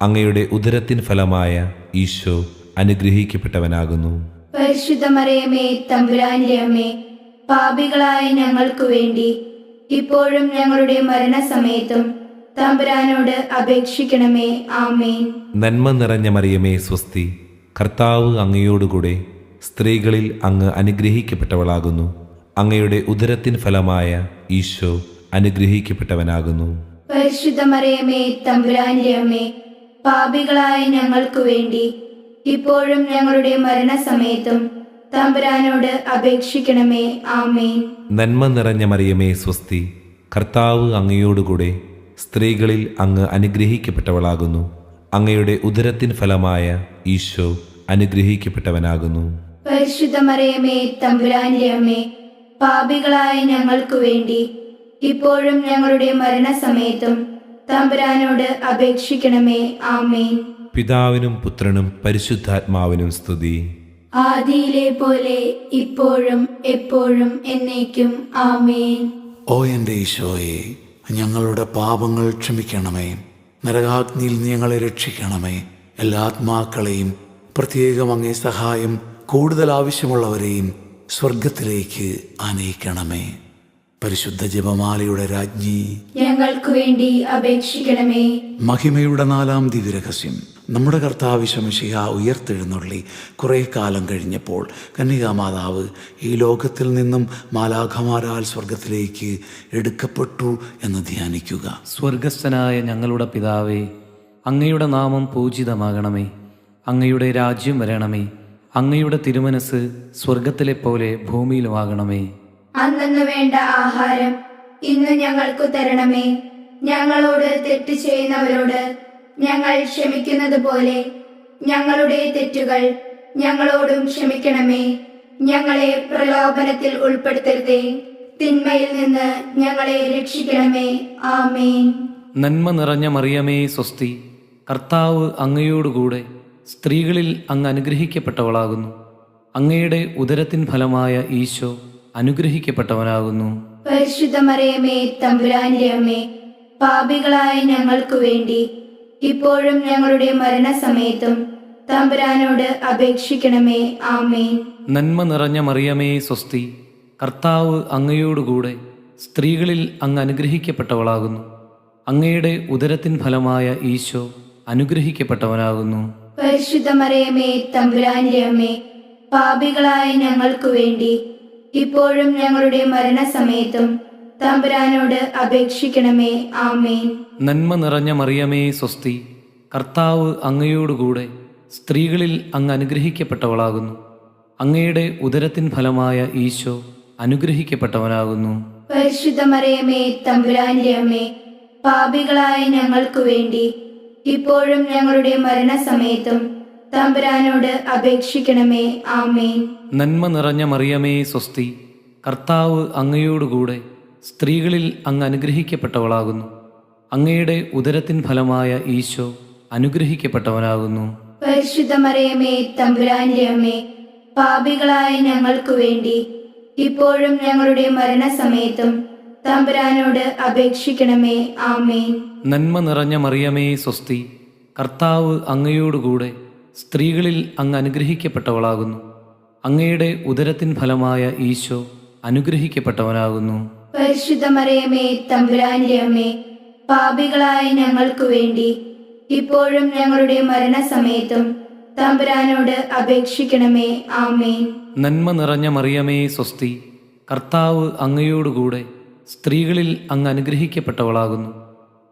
അങ്ങയുടെ ഉദരത്തിൻ ഫലമായ ഈശോ അനുഗ്രഹിക്കപ്പെട്ടവനാകുന്നു. പരിശുദ്ധ മറിയമേ തമ്പുരാന്റെ അമ്മേ, പാപികളായ ഞങ്ങൾക്കു വേണ്ടി ഇപ്പോഴും ഞങ്ങളുടെ മരണസമയത്തും തമ്പുരാനോട് അപേക്ഷിക്കണമേ. ആമേൻ. നന്മ നിറഞ്ഞ മറിയമേ സ്വസ്തി, കർത്താവ് അങ്ങയോടുകൂടെ സ്ത്രീകളിൽ അങ്ങ് അനുഗ്രഹിക്കപ്പെട്ടവളാകുന്നു. അങ്ങയുടെ ഉദരത്തിൻ ഫലമായ ഈശോ അനുഗ്രഹിക്കപ്പെട്ടവനാകുന്നു. പരിശുദ്ധ മറിയമേ തമ്പുരാന്റെ അമ്മേ, പാപികളായ ഞങ്ങൾക്കു വേണ്ടി ഇപ്പോഴും ഞങ്ങളുടെ മരണസമയത്തും തമ്പുരാനോട് അപേക്ഷിക്കണമേ. ആമേൻ. നന്മ നിറഞ്ഞ മറിയമേ സ്വസ്തി, കർത്താവ് അങ്ങയോടുകൂടെ സ്ത്രീകളിൽ അങ്ങ് അനുഗ്രഹിക്കപ്പെട്ടവളാകുന്നു. അങ്ങയുടെ ഉദരത്തിൻ ഫലമായ ഈശോ അനുഗ്രഹിക്കപ്പെട്ടവനാകുന്നു. പരിശുദ്ധ മറിയമേ തമ്പുരാന്റെ അമ്മേ, പാപികളായ ഞങ്ങൾക്കു വേണ്ടി ഇപ്പോഴും ഞങ്ങളുടെ മരണസമയത്തും തമ്പുരാനോട് അപേക്ഷിക്കണമേ. ആമേൻ. പിതാവിനും പുത്രനും പരിശുദ്ധാത്മാവിനും സ്തുതി. ആദിയിലെ പോലെ ഇപ്പോഴും എപ്പോഴും എന്നേക്കും. ആമേൻ. ഓ എൻ്റെ ഈശോയെ, ഞങ്ങളുടെ പാപങ്ങൾ ക്ഷമിക്കണമേ. നരകാഗ്നിയിൽ നിന്ന് ഞങ്ങളെ രക്ഷിക്കണമേ. എല്ലാ ആത്മാക്കളെയും, പ്രത്യേകം അങ്ങേ സഹായം കൂടുതൽ ആവശ്യമുള്ളവരെയും സ്വർഗത്തിലേക്ക് ആനയിക്കണമേ. പരിശുദ്ധ ജപമാലയുടെ രാജ്ഞി, ഞങ്ങൾക്കു വേണ്ടി അപേക്ഷിക്കണമേ. മഹിമയുടെ 4-ാം ദിവ്യരഹസ്യം. നമ്മുടെ കർത്താവ് ശമിശിഹ ഉയർത്തെഴുന്നള്ളി കുറേ കാലം കഴിഞ്ഞപ്പോൾ കന്യകാമാതാവ് ഈ ലോകത്തിൽ നിന്നും മാലാഖമാരാൽ സ്വർഗത്തിലേക്ക് എടുക്കപ്പെട്ടു എന്ന് ധ്യാനിക്കുക. സ്വർഗസ്ഥനായ ഞങ്ങളുടെ പിതാവേ, അങ്ങയുടെ നാമം പൂജിതമാകണമേ. അങ്ങയുടെ രാജ്യം വരണമേ. അങ്ങയുടെ തിരുമനസ് സ്വർഗത്തിലെ പോലെ ഭൂമിയിലുമാകണമേ. അന്നു വേണ്ട ആഹാരം ഇന്ന് ഞങ്ങൾക്കു തരണമേ. ഞങ്ങളോട് തെറ്റ് ചെയ്യുന്നവരോട് ഞങ്ങൾ ക്ഷമിക്കുന്നത് പോലെ ഞങ്ങളുടെ തെറ്റുകൾ ഞങ്ങളോടും ക്ഷമിക്കണമേ. ഞങ്ങളെ പ്രലോഭനത്തിൽ ഉൾപ്പെടുത്തരുതേ, തിന്മയിൽ നിന്ന് ഞങ്ങളെ രക്ഷിക്കണമേ. ആമേൻ. നന്മ നിറഞ്ഞ മറിയമേ സ്വസ്തി, കർത്താവ് അങ്ങയോടുകൂടെ സ്ത്രീകളിൽ അങ്ങ് അനുഗ്രഹിക്കപ്പെട്ടവളാകുന്നു. അങ്ങയുടെ ഉദരത്തിൻ ഫലമായ ഈശോ അനുഗ്രഹിക്കപ്പെട്ടവനാകുന്നു. പരിശുദ്ധ മറിയമേ തമ്പുരാന്റെ അമ്മേ, പാപികളായ ഞങ്ങൾക്കു വേണ്ടി ഇപ്പോഴും ഞങ്ങളുടെ മരണസമയത്തും തമ്പുരാനോട് അപേക്ഷിക്കണമേ. ആമേൻ. നന്മ നിറഞ്ഞ മറിയമേ സ്വസ്തി, കർത്താവ് അങ്ങയോടുകൂടെ സ്ത്രീകളിൽ അങ്ങ് അനുഗ്രഹിക്കപ്പെട്ടവളാകുന്നു. അങ്ങയുടെ ഉദരത്തിൻ ഫലമായ ഈശോ അനുഗ്രഹിക്കപ്പെട്ടവനാകുന്നു. പരിശുദ്ധ മറിയമേ തമ്പുരാന്റെ അമ്മേ, പാപികളായ ഞങ്ങൾക്കു വേണ്ടി ഇപ്പോഴും ഞങ്ങളുടെ മരണസമയത്തും തമ്പുരാനോട് അപേക്ഷിക്കണമേ. ആമേൻ. നന്മ നിറഞ്ഞ മറിയമേ സ്വസ്തി, കർത്താവ് അങ്ങയോടുകൂടെ സ്ത്രീകളിൽ അങ്ങ് അനുഗ്രഹിക്കപ്പെട്ടവളാകുന്നു. അങ്ങയുടെ ഉദരത്തിൻ ഫലമായ ഈശോ അനുഗ്രഹിക്കപ്പെട്ടവനാകുന്നു. പരിശുദ്ധ മറിയമേ തമ്പുരാന്റെ അമ്മേ, പാപികളായ ഞങ്ങൾക്കു വേണ്ടി ഇപ്പോഴും ഞങ്ങളുടെ മരണസമയത്തും തമ്പുരാനോട് അപേക്ഷിക്കണമേ. ആമേൻ. നന്മ നിറഞ്ഞ മറിയമേ സ്വസ്തി, കർത്താവ് അങ്ങയോടുകൂടെ സ്ത്രീകളിൽ അങ്ങ് അനുഗ്രഹിക്കപ്പെട്ടവളാകുന്നു. അങ്ങയുടെ ഉദരത്തിൻ ഫലമായ ഈശോ അനുഗ്രഹിക്കപ്പെട്ടവനാകുന്നു. പരിശുദ്ധ മറിയമേ തമ്പുരാന്റെ അമ്മേ, പാപികളായ ഞങ്ങൾക്കു വേണ്ടി ഇപ്പോഴും ഞങ്ങളുടെ മരണസമയത്തും തമ്പുരാനോട് അപേക്ഷിക്കണമേ. ആമേൻ. നന്മ നിറഞ്ഞ മറിയമേ സ്വസ്തി, കർത്താവ് അങ്ങയോടുകൂടെ സ്ത്രീകളിൽ അങ്ങ് അനുഗ്രഹിക്കപ്പെട്ടവളാകുന്നു. അങ്ങയുടെ ഉദരത്തിൻ ഫലമായ ഈശോ അനുഗ്രഹിക്കപ്പെട്ടവനാകുന്നു. പരിശുദ്ധ മറിയമേ തമ്പുരാന്റെ അമ്മേ, പാപികളായ ഞങ്ങൾക്കു വേണ്ടി ഇപ്പോഴും ഞങ്ങളുടെ മരണസമയത്തും തമ്പുരാനോട് അപേക്ഷിക്കണമേ. ആമേൻ. നന്മ നിറഞ്ഞ മറിയമേ സ്വസ്തി, കർത്താവ് അങ്ങയോടുകൂടെ സ്ത്രീകളിൽ അങ്ങ് അനുഗ്രഹിക്കപ്പെട്ടവളാകുന്നു.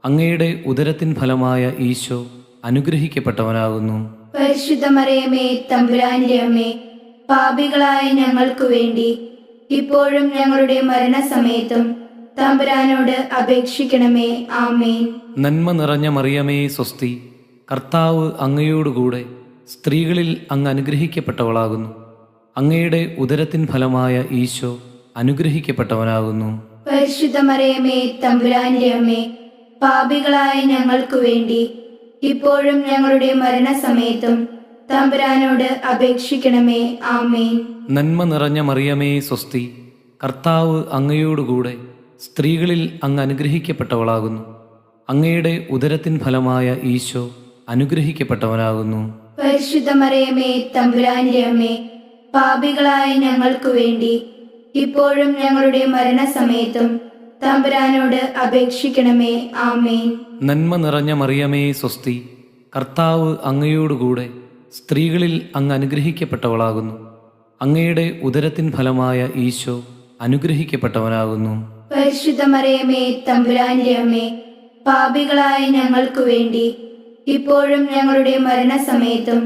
അങ്ങയുടെ ഉദരത്തിൻ ഫലമായ ഈശോ അനുഗ്രഹിക്കപ്പെട്ടവനാകുന്നു. പരിശുദ്ധ മറിയമേ തമ്പുരാന്റെ അമ്മേ, പാപികളായ ഞങ്ങൾക്കു വേണ്ടി ഇപ്പോഴും ഞങ്ങളുടെ മരണസമയത്തും തമ്പുരാനോട് അപേക്ഷിക്കണമേ. ആമേൻ. നന്മ നിറഞ്ഞ മറിയമേ സ്വസ്തി, കർത്താവ് അങ്ങയോടുകൂടെ സ്ത്രീകളിൽ അങ്ങ് അനുഗ്രഹിക്കപ്പെട്ടവളാകുന്നു. അങ്ങയുടെ ഉദരത്തിൻ ഫലമായ ഈശോ അനുഗ്രഹിക്കപ്പെട്ടവനാകുന്നു. പരിശുദ്ധ മറിയമേ തമ്പുരാന്റെ അമ്മേ, പാപികളായ ഞങ്ങൾക്കു വേണ്ടി ഇപ്പോഴും ഞങ്ങളുടെ മരണസമയത്തും തമ്പുരാനോട് അപേക്ഷിക്കണമേ. ആമേൻ. നന്മ നിറഞ്ഞ മറിയമേ സ്വസ്തി, കർത്താവ് അങ്ങയോടുകൂടെ സ്ത്രീകളിൽ അങ്ങ് അനുഗ്രഹിക്കപ്പെട്ടവളാകുന്നു. അങ്ങയുടെ ഉദരത്തിൻ ഫലമായ ഈശോ അനുഗ്രഹിക്കപ്പെട്ടവനാകുന്നു. പരിശുദ്ധ മറിയമേ തമ്പുരാന്റെ അമ്മേ, പാപികളായ ഞങ്ങൾക്കു വേണ്ടി ഇപ്പോഴും ഞങ്ങളുടെ മരണസമയത്തും തമ്പുരാനോട് അപേക്ഷിക്കണമേ. ആമേൻ. നന്മ നിറഞ്ഞ മറിയമേ സ്വസ്തി, കർത്താവ് അങ്ങയോടുകൂടെ സ്ത്രീകളിൽ അങ്ങ് അനുഗ്രഹിക്കപ്പെട്ടവളാകുന്നു. അങ്ങയുടെ ഉദരത്തിൻ ഫലമായ ഈശോ അനുഗ്രഹിക്കപ്പെട്ടവനാകുന്നു. പരിശുദ്ധ മറിയമേ തമ്പുരാന്റെ അമ്മേ, പാപികളായ ഞങ്ങൾക്കു വേണ്ടി ഇപ്പോഴും ഞങ്ങളുടെ മരണസമയത്തും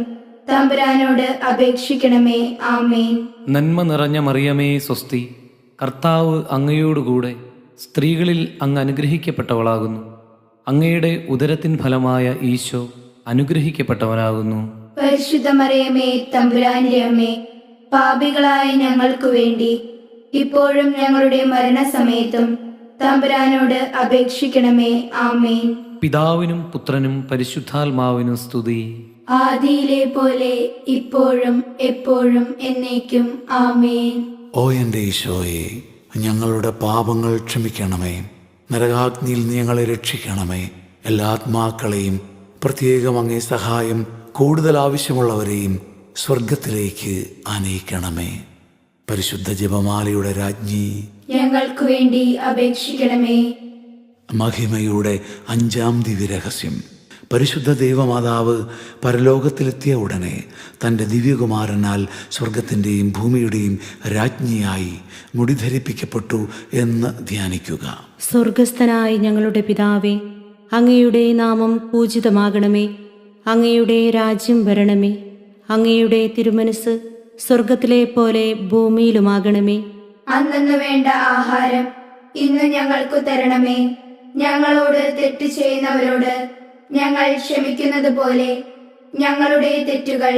തമ്പുരാനോട് അപേക്ഷിക്കണമേ. ആമേൻ. നന്മ നിറഞ്ഞ മറിയമേ സ്വസ്തി, കർത്താവ് അങ്ങയോടുകൂടെ സ്ത്രീകളിൽ അങ്ങ് അനുഗ്രഹിക്കപ്പെട്ടവളാകുന്നു. അങ്ങയുടെ ഉദരത്തിൻ ഫലമായ ഈശോ അനുഗ്രഹിക്കപ്പെട്ടവനാകുന്നു. പരിശുദ്ധ മറിയമേ തമ്പുരാന്റെ അമ്മേ, പാപികളായ ഞങ്ങൾക്കു വേണ്ടി ഇപ്പോഴും ഞങ്ങളുടെ മരണസമയത്തും തമ്പുരാനോട് അപേക്ഷിക്കണമേ. ആമേൻ. പിതാവിനും പുത്രനും പരിശുദ്ധാത്മാവിനും സ്തുതി. ആദിയിലെ പോലെ ഇപ്പോഴും എപ്പോഴും എന്നേക്കും. ആമേൻ. ഓ എൻ്റെ ഈശോയെ, ഞങ്ങളുടെ പാപങ്ങൾ ക്ഷമിക്കണമേ. നരകാഗ്നിയിൽ നീ ഞങ്ങളെ രക്ഷിക്കണമേ. എല്ലാ ആത്മാക്കളെയും, പ്രത്യേകം അങ്ങേ സഹായം കൂടുതൽ ആവശ്യമുള്ളവരെയും സ്വർഗത്തിലേക്ക് ആനയിക്കണമേ. പരിശുദ്ധ ജപമാലയുടെ രാജ്ഞി, ഞങ്ങൾക്കു വേണ്ടി അപേക്ഷിക്കണമേ. മഹിമയുടെ 5-ാം ദിവ്യരഹസ്യം. പരിശുദ്ധ ദൈവമാതാവ് പരലോകത്തിലെത്തിയ ഉടനെ തൻ്റെ ദിവ്യകുമാരനാൽ സ്വർഗത്തിൻ്റെയും ഭൂമിയുടെയും രാജ്ഞിയായി മുടിധരിപ്പിക്കപ്പെട്ടു എന്ന് ധ്യാനിക്കുക. സ്വർഗസ്ഥനായ ഞങ്ങളുടെ പിതാവേ, അങ്ങയുടെ നാമം പൂജിതമാകണമേ. അങ്ങയുടെ രാജ്യം വരണമേ. അങ്ങയുടെ തിരുമനസ് സ്വർഗത്തിലെ പോലെ ഭൂമിയിലുമാകണമേ. അന്നു വേണ്ട ആഹാരം ഇന്ന് ഞങ്ങൾക്കു തരണമേ. ഞങ്ങളോട് തെറ്റ് ചെയ്യുന്നവരോട് ഞങ്ങൾ ക്ഷമിക്കുന്നത് പോലെ ഞങ്ങളുടെ തെറ്റുകൾ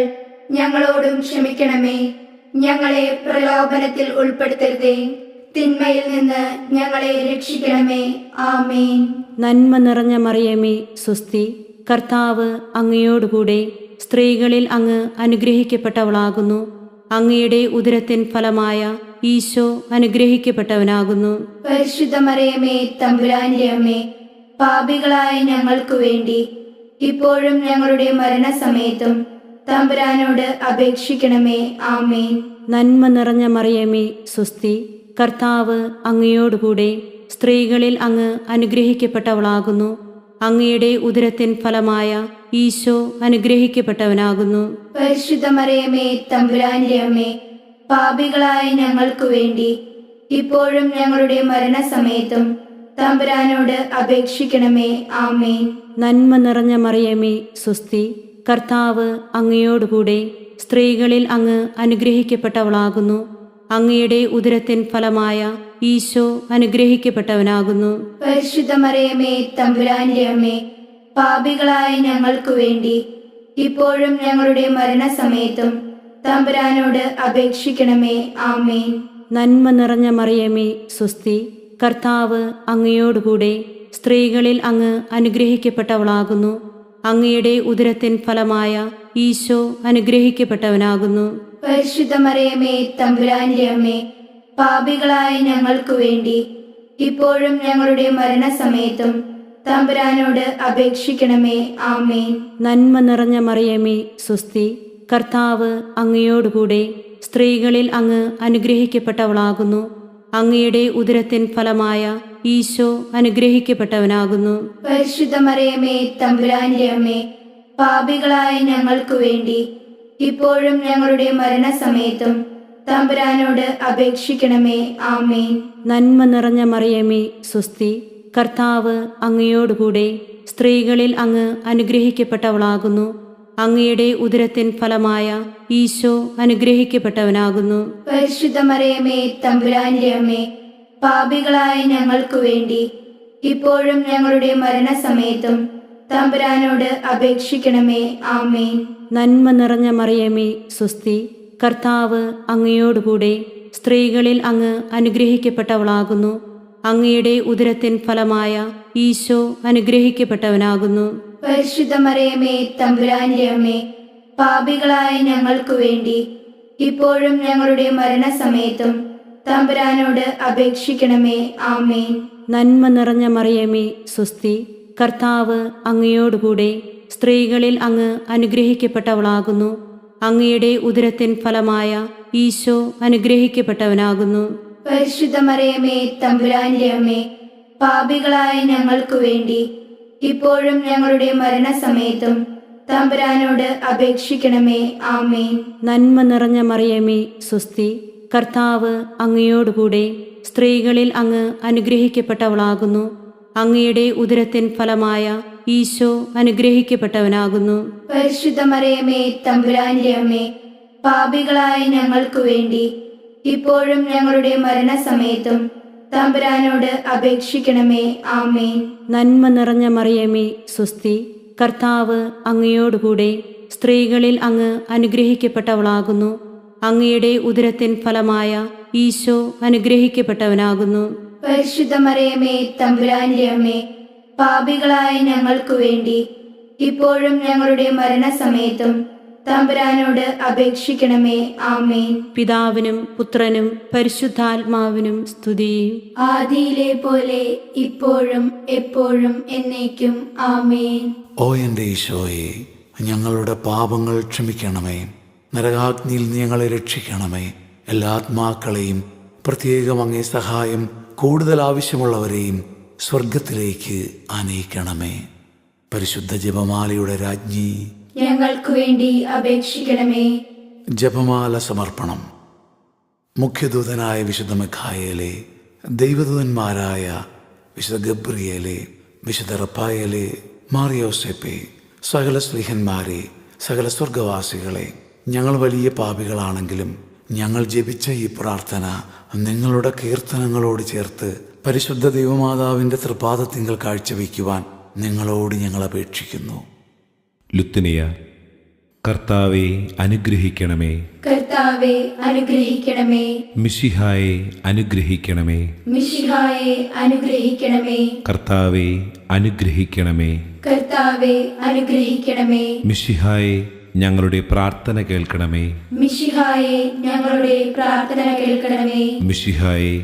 ഞങ്ങളോടും ക്ഷമിക്കണമേ. ഞങ്ങളെ പ്രലോഭനത്തിൽ ഉൾപ്പെടുത്തരുതേ, തിന്മയിൽ നിന്ന് ഞങ്ങളെ രക്ഷിക്കണമേ. ആമേൻ. നന്മ നിറഞ്ഞ മറിയമേ, സ്വസ്തി. കർത്താവ് അങ്ങയോടുകൂടെ സ്ത്രീകളിൽ അങ്ങ് അനുഗ്രഹിക്കപ്പെട്ടവളാകുന്നു. അങ്ങയുടെ ഉദരത്തിൻ ഫലമായ ഈശോ അനുഗ്രഹിക്കപ്പെട്ടവനാകുന്നു. പരിശുദ്ധ മറിയമേ, തമ്പുരാന്റെ അമ്മേ, പാപികളായ ഞങ്ങൾക്കു വേണ്ടി ഇപ്പോഴും ഞങ്ങളുടെ മരണസമയത്തും തമ്പുരാനോട് അപേക്ഷിക്കണമേ. ആമേൻ. നന്മ നിറഞ്ഞ മറിയമേ, സ്വസ്തി. കർത്താവ് അങ്ങയോടുകൂടെ സ്ത്രീകളിൽ അങ്ങ് അനുഗ്രഹിക്കപ്പെട്ടവളാകുന്നു. അങ്ങയുടെ ഉദരത്തിൻ ഫലമായ ഈശോ അനുഗ്രഹിക്കപ്പെട്ടവനാകുന്നു. പരിശുദ്ധ മറിയമേ, തമ്പുരാന്റെ അമ്മേ, പാപികളായ ഞങ്ങൾക്കു വേണ്ടി ഇപ്പോഴും ഞങ്ങളുടെ മരണസമയത്തും തമ്പുരാനോട് അപേക്ഷിക്കണമേ. ആമേൻ. നന്മ നിറഞ്ഞ മറിയമേ, സ്വസ്തി. കർത്താവ് അങ്ങയോടുകൂടെ സ്ത്രീകളിൽ അങ്ങ് അനുഗ്രഹിക്കപ്പെട്ടവളാകുന്നു. അങ്ങയുടെ ഉദരത്തിൻ ഫലമായ ഈശോ അനുഗ്രഹിക്കപ്പെട്ടവനാകുന്നു. പരിശുദ്ധ മറിയമേ, തമ്പുരാന്റെ അമ്മേ, പാപികളായ ഞങ്ങൾക്കു വേണ്ടി ഇപ്പോഴും ഞങ്ങളുടെ മരണസമയത്തും തമ്പുരാനോട് അപേക്ഷിക്കണമേ. ആമേൻ. നന്മ നിറഞ്ഞ മറിയമേ, സ്വസ്തി. കർത്താവ് അങ്ങയോടുകൂടെ സ്ത്രീകളിൽ അങ്ങ് അനുഗ്രഹിക്കപ്പെട്ടവളാകുന്നു. അങ്ങയുടെ ഉദരത്തിൻ ഫലമായ ഈശോ അനുഗ്രഹിക്കപ്പെട്ടവനാകുന്നു. പരിശുദ്ധ മറിയമേ, തമ്പുരാന്റെ അമ്മേ, പാപികളായ ഞങ്ങൾക്കു വേണ്ടി ഇപ്പോഴും ഞങ്ങളുടെ മരണസമയത്തും തമ്പുരാനോട് അപേക്ഷിക്കണമേ. ആമേൻ. നന്മ നിറഞ്ഞ മറിയമേ, സ്വസ്തി. കർത്താവ് അങ്ങയോടുകൂടെ സ്ത്രീകളിൽ അങ്ങ് അനുഗ്രഹിക്കപ്പെട്ടവളാകുന്നു. അങ്ങയുടെ ഉദരത്തിൻ ഫലമായ ഈശോ അനുഗ്രഹിക്കപ്പെട്ടവനാകുന്നു. പരിശുദ്ധ മറിയമേ, തമ്പുരാന്റെ അമ്മേ, പാപികളായ ഞങ്ങൾക്കു വേണ്ടി ഇപ്പോഴും ഞങ്ങളുടെ മരണസമയത്തും തമ്പുരാനോട് അപേക്ഷിക്കണമേ. ആമേൻ. നന്മ നിറഞ്ഞ മറിയമേ, സ്വസ്തി. കർത്താവ് അങ്ങയോടുകൂടെ സ്ത്രീകളിൽ അങ്ങ് അനുഗ്രഹിക്കപ്പെട്ടവളാകുന്നു. അങ്ങയുടെ ഉദരത്തിൻ ഫലമായ ഈശോ അനുഗ്രഹിക്കപ്പെട്ടവനാകുന്നു. പരിശുദ്ധ മറിയമേ, തമ്പുരാന്റെ അമ്മേ, പാപികളായ ഞങ്ങൾക്കു വേണ്ടി ഇപ്പോഴും ഞങ്ങളുടെ മരണസമയത്തും തമ്പുരാനോട് അപേക്ഷിക്കണമേ. ആമേൻ. നന്മ നിറഞ്ഞ മറിയമേ, സ്വസ്തി. കർത്താവ് അങ്ങയോടുകൂടെ സ്ത്രീകളിൽ അങ്ങ് അനുഗ്രഹിക്കപ്പെട്ടവളാകുന്നു. അങ്ങയുടെ ഉദരത്തിൻ ഫലമായ ഈശോ അനുഗ്രഹിക്കപ്പെട്ടവനാകുന്നു. പരിശുദ്ധ മറിയമേ, തമ്പുരാന്റെ അമ്മേ, പാപികളായ ഞങ്ങൾക്കു വേണ്ടി ഇപ്പോഴും ഞങ്ങളുടെ മരണസമയത്തും തമ്പുരാനോട് അപേക്ഷിക്കണമേ. ആമേൻ. നന്മ നിറഞ്ഞ മറിയമേ, സ്വസ്തി. കർത്താവ് അങ്ങയോടുകൂടെ സ്ത്രീകളിൽ അങ്ങ് അനുഗ്രഹിക്കപ്പെട്ടവളാകുന്നു. അങ്ങയുടെ ഉദരത്തിൻ ഫലമായ ഈശോ അനുഗ്രഹിക്കപ്പെട്ടവനാകുന്നു. പരിശുദ്ധ മറിയമേ, തമ്പുരാന്റെ അമ്മേ, പാപികളായ ഞങ്ങൾക്കു വേണ്ടി ഇപ്പോഴും ഞങ്ങളുടെ മരണസമയത്തും തമ്പുരാനോട് അപേക്ഷിക്കണമേ. ആമേൻ. നന്മ നിറഞ്ഞ മറിയമേ, സ്വസ്തി. കർത്താവ് അങ്ങയോടുകൂടെ സ്ത്രീകളിൽ അങ്ങ് അനുഗ്രഹിക്കപ്പെട്ടവളാകുന്നു. അങ്ങയുടെ ഉദരത്തിൻ ഫലമായ ഈശോ അനുഗ്രഹിക്കപ്പെട്ടവനാകുന്നു. പരിശുദ്ധ മറിയമേ, തമ്പുരാന്റെ അമ്മേ, പാപികളായ ഞങ്ങൾക്കു വേണ്ടി ഇപ്പോഴും ഞങ്ങളുടെ മരണസമയത്തും തമ്പുരാനോട് അപേക്ഷിക്കണമേ. ആമേൻ. നന്മ നിറഞ്ഞ മറിയമേ, സ്വസ്തി. കർത്താവ് അങ്ങയോടുകൂടെ സ്ത്രീകളിൽ അങ്ങ് അനുഗ്രഹിക്കപ്പെട്ടവളാകുന്നു. അങ്ങയുടെ ഉദരത്തിൻ ഫലമായ ഈശോ അനുഗ്രഹിക്കപ്പെട്ടവനാകുന്നു. പരിശുദ്ധ മറിയമേ, തമ്പുരാന്റെ അമ്മേ, പാപികളായ ഞങ്ങൾക്കു വേണ്ടി ഇപ്പോഴും ഞങ്ങളുടെ മരണസമയത്തും തമ്പുരാനോട് അപേക്ഷിക്കണമേ. ആമേൻ. പിതാവിനും പുത്രനും പരിശുദ്ധാത്മാവിനും സ്തുതി. ആദിയിലെ പോലെ ഇപ്പോഴും എപ്പോഴും എന്നേക്കും. ആമേൻ. ഓ എൻ്റെ ഈശോയെ, ഞങ്ങളുടെ പാപങ്ങൾ ക്ഷമിക്കണമേ. നരകാഗ്നിയിൽ നീ ഞങ്ങളെ രക്ഷിക്കണമേ. എല്ലാ ആത്മാക്കളെയും, പ്രത്യേകം അങ്ങേ സഹായം കൂടുതൽ ആവശ്യമുള്ളവരെയും സ്വർഗത്തിലേക്ക് ആനയിക്കണമേ. പരിശുദ്ധ ജപമാലയുടെ രാജ്ഞി, ഞങ്ങൾക്കു വേണ്ടി അപേക്ഷിക്കണമേ. ജപമാല സമർപ്പണം. മുഖ്യദൂതനായ വിശുദ്ധ മിഖായേലേ, ദൈവദൂതന്മാരായ വിശുദ്ധ ഗബ്രിയേലേ, വിശുദ്ധ റഫായേലേ, മാർ യോസേപ്പേ, സകല സ്ലീഹന്മാരെ, സകല സ്വർഗവാസികളെ, ഞങ്ങൾ വലിയ പാപികളാണെങ്കിലും ഞങ്ങൾ ജപിച്ച ഈ പ്രാർത്ഥന നിങ്ങളുടെ കീർത്തനങ്ങളോട് ചേർത്ത് പരിശുദ്ധ ദൈവമാതാവിൻ്റെ തൃപാദത്തിങ്കൽ കാഴ്ചവെക്കുവാൻ നിങ്ങളോട് ഞങ്ങൾ അപേക്ഷിക്കുന്നു. ലുത്തിനിയ. കർത്താവെ അനുഗ്രഹിക്കണമേ. കർത്താവെ അനുഗ്രഹിക്കണമേ. മിശിഹായെ അനുഗ്രഹിക്കണമേ. മിശിഹായെ അനുഗ്രഹിക്കണമേ. കർത്താവെ അനുഗ്രഹിക്കണമേ. കർത്താവെ അനുഗ്രഹിക്കണമേ. മിശിഹായെ ഞങ്ങളുടെ പ്രാർത്ഥന കേൾക്കണമേ. മിശിഹായെ ഞങ്ങളുടെ പ്രാർത്ഥന കേൾക്കണമേ. മിശിഹായെ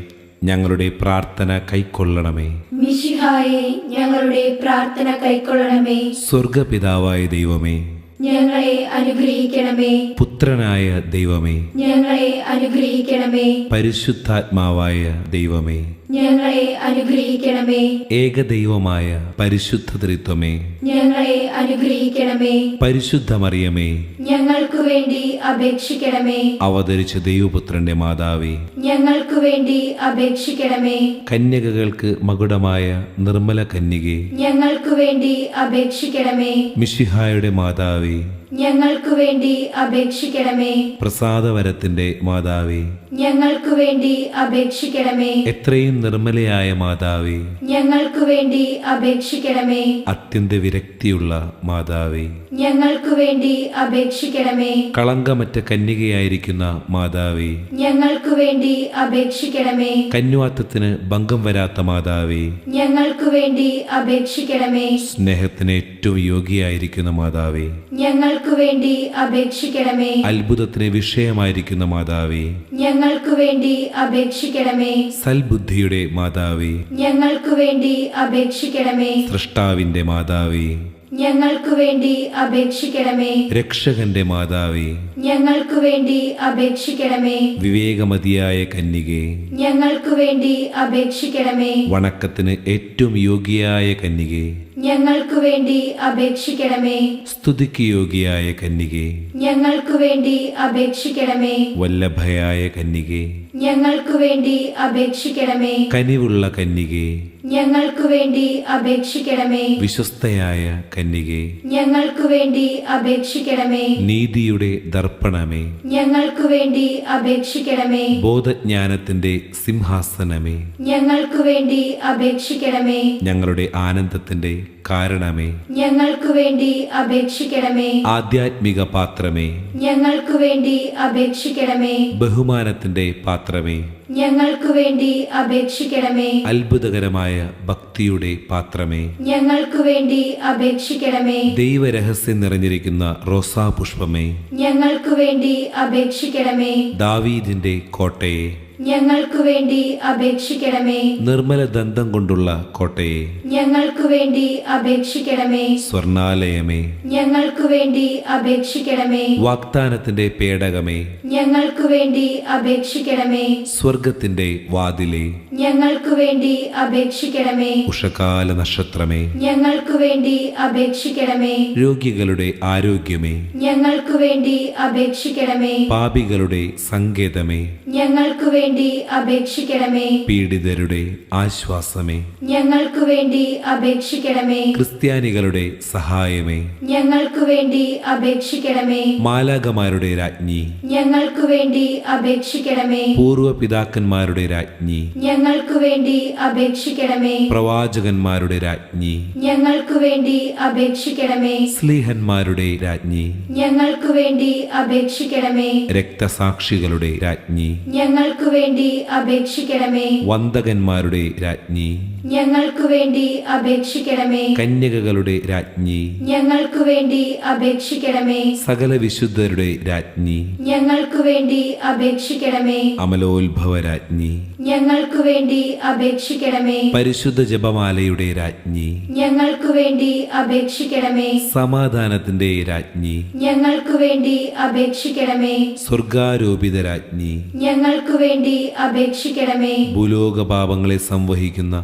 ഞങ്ങളുടെ പ്രാർത്ഥന കൈക്കൊള്ളണമേ. മിശിഹായെ ഞങ്ങളുടെ പ്രാർത്ഥന കൈക്കൊള്ളണമേ. സ്വർഗപിതാവായ ദൈവമേ, ഞങ്ങളെ അനുഗ്രഹിക്കണമേ. പുത്രനായ ദൈവമേ, ഞങ്ങളെ അനുഗ്രഹിക്കണമേ. പരിശുദ്ധാത്മാവായ ദൈവമേ, ഞങ്ങളെ അനുഗ്രഹിക്കണമേ. ഏകദൈവമായ പരിശുദ്ധ ത്രിത്വമേ, ഞങ്ങളെ അനുഗ്രഹിക്കണമേ. പരിശുദ്ധ മറിയമേ, ഞങ്ങൾക്കു വേണ്ടി അപേക്ഷിക്കണമേ. അവതരിച്ച ദൈവപുത്രന്റെ മാതാവേ, ഞങ്ങൾക്കു വേണ്ടി അപേക്ഷിക്കണമേ. കന്യകകൾക്ക് മകുടമായ നിർമ്മല കന്യകേ, ഞങ്ങൾക്കു വേണ്ടി അപേക്ഷിക്കണമേ. മിശിഹായുടെ മാതാവേ, ഞങ്ങൾക്കു വേണ്ടി അപേക്ഷിക്കണമേ. പ്രസാദവരത്തിന്റെ മാതാവേ, ഞങ്ങൾക്കു വേണ്ടി അപേക്ഷിക്കണമേ. എത്രയും നിർമ്മലയായ മാതാവേ, ഞങ്ങൾക്കു വേണ്ടി അപേക്ഷിക്കണമേ. അത്യന്ത വിരക്തിയുള്ള മാതാവേ, ഞങ്ങൾക്കു വേണ്ടി അപേക്ഷിക്കണമേ. കളങ്കമറ്റ കന്യകയായിരിക്കുന്ന മാതാവേ, ഞങ്ങൾക്കു വേണ്ടി അപേക്ഷിക്കണമേ. കന്യാത്വത്തിന് ഭംഗം വരാത്ത മാതാവേ, ഞങ്ങൾക്കു വേണ്ടി അപേക്ഷിക്കണമേ. സ്നേഹത്തിന് ഏറ്റവും യോഗ്യയായിരിക്കുന്ന മാതാവേ, ഞങ്ങൾക്കു വേണ്ടി അപേക്ഷിക്കണമേ. അത്ഭുതത്തിന് വിഷയമായിരിക്കുന്ന മാതാവേ, ഞങ്ങൾക്കു വേണ്ടി അപേക്ഷിക്കണമേ. സൽബുദ്ധിയുടെ മാതാവേ, ഞങ്ങൾക്കു വേണ്ടി അപേക്ഷിക്കണമേ. സൃഷ്ടാവിന്റെ മാതാവേ, ഞങ്ങൾക്കു വേണ്ടി അപേക്ഷിക്കണമേ. രക്ഷകന്റെ മാതാവേ, ഞങ്ങൾക്കു വേണ്ടി അപേക്ഷിക്കണമേ. വിവേകമതിയായ കന്യകേ, ഞങ്ങൾക്കു വേണ്ടി അപേക്ഷിക്കണമേ. വണക്കത്തിന് ഏറ്റവും യോഗ്യയായ കന്യകേ, ഞങ്ങൾക്കു വേണ്ടി അപേക്ഷിക്കണമേ. സ്തുതിക്ക് യോഗ്യയായ കന്യകേ, ഞങ്ങൾക്കു വേണ്ടി അപേക്ഷിക്കണമേ. വല്ലഭയായ കന്യകേ, ഞങ്ങൾക്കു വേണ്ടി അപേക്ഷിക്കണമേ. കനിവുള്ള കന്യകേ, ഞങ്ങൾക്കു വേണ്ടി അപേക്ഷിക്കണമേ. വിശ്വസ്തയായ കന്യകേ, ഞങ്ങൾക്കു വേണ്ടി അപേക്ഷിക്കണമേ. നീതിയുടെ ദർപ്പണമേ, ഞങ്ങൾക്കു വേണ്ടി അപേക്ഷിക്കണമേ. ബോധജ്ഞാനത്തിന്റെ സിംഹാസനമേ, ഞങ്ങൾക്കു വേണ്ടി അപേക്ഷിക്കണമേ. ഞങ്ങളുടെ ആനന്ദത്തിന്റെ കാരണമേ, ഞങ്ങൾക്കു വേണ്ടി അപേക്ഷിക്കണമേ. ആധ്യാത്മിക പാത്രമേ, ഞങ്ങൾക്കു വേണ്ടി അപേക്ഷിക്കണമേ. ബഹുമാനത്തിന്റെ പാത്രമേ, ഞങ്ങൾക്കു വേണ്ടി അപേക്ഷിക്കണമേ. അത്ഭുതകരമായ ഭക്തിയുടെ പാത്രമേ, ഞങ്ങൾക്കു വേണ്ടി അപേക്ഷിക്കണമേ. ദൈവരഹസ്യം നിറഞ്ഞിരിക്കുന്ന റോസാപുഷ്പമേ, ഞങ്ങൾക്കു വേണ്ടി അപേക്ഷിക്കണമേ. ദാവീദിന്റെ കോട്ടയെ, ഞങ്ങൾക്കു വേണ്ടി അപേക്ഷിക്കണമേ. നിർമ്മല ദന്തം കൊണ്ടുള്ള കോട്ടയെ, ഞങ്ങൾക്കു വേണ്ടി അപേക്ഷിക്കണമേ. സ്വർണാലയമേ, ഞങ്ങൾക്കു വേണ്ടി അപേക്ഷിക്കണമേ. വാഗ്ദാനത്തിന്റെ പേടകമേ, ഞങ്ങൾക്കു വേണ്ടി അപേക്ഷിക്കണമേ. സ്വർഗത്തിന്റെ വാതിലേ, ഞങ്ങൾക്കു വേണ്ടി അപേക്ഷിക്കണമേ. ഉഷകാല നക്ഷത്രമേ, ഞങ്ങൾക്കു വേണ്ടി അപേക്ഷിക്കണമേ. രോഗികളുടെ ആരോഗ്യമേ, ഞങ്ങൾക്കു വേണ്ടി അപേക്ഷിക്കണമേ. പാപികളുടെ സങ്കേതമേ, ഞങ്ങൾക്കു വേണ്ടി അപേക്ഷിക്കണമേ. പീഡിതരുടെ ആശ്വാസമേ, ഞങ്ങൾക്കു വേണ്ടി അപേക്ഷിക്കണമേ. ക്രിസ്ത്യാനികളുടെ സഹായമേ, ഞങ്ങൾക്കു വേണ്ടി അപേക്ഷിക്കണമേ. മാലാകമാരുടെ രാജ്ഞി, ഞങ്ങൾക്കു വേണ്ടി അപേക്ഷിക്കണമേ. പൂർവ പിതാക്കന്മാരുടെ രാജ്ഞി, ഞങ്ങൾക്കു വേണ്ടി അപേക്ഷിക്കണമേ. പ്രവാചകന്മാരുടെ രാജ്ഞി, ഞങ്ങൾക്കു വേണ്ടി അപേക്ഷിക്കണമേ. സ്ലീഹന്മാരുടെ രാജ്ഞി, ഞങ്ങൾക്കു വേണ്ടി അപേക്ഷിക്കണമേ. രക്തസാക്ഷികളുടെ രാജ്ഞി, ഞങ്ങൾക്കു വേണ്ടി അപേക്ഷിക്കണമേ. വന്ദകന്മാരുടെ രാജ്ഞി, ഞങ്ങൾക്കു വേണ്ടി അപേക്ഷിക്കണമേ. കന്യകകളുടെ രാജ്ഞി, ഞങ്ങൾക്കു വേണ്ടി അപേക്ഷിക്കണമേ. സകല വിശുദ്ധരുടെ രാജ്ഞി, ഞങ്ങൾക്കു വേണ്ടി അപേക്ഷിക്കണമേ. അമലോത്ഭവ രാജ്ഞി, ഞങ്ങൾക്കു വേണ്ടി അപേക്ഷിക്കണമേ. പരിശുദ്ധ ജപമാലയുടെ രാജ്ഞി, ഞങ്ങൾക്കു വേണ്ടി അപേക്ഷിക്കണമേ. സമാധാനത്തിന്റെ രാജ്ഞി, ഞങ്ങൾക്കു വേണ്ടി അപേക്ഷിക്കണമേ. സ്വർഗാരോപിത രാജ്ഞി, ഞങ്ങൾക്കു വേണ്ടി അപേക്ഷിക്കണമേ. ഭൂലോക പാപങ്ങളെ സംവഹിക്കുന്ന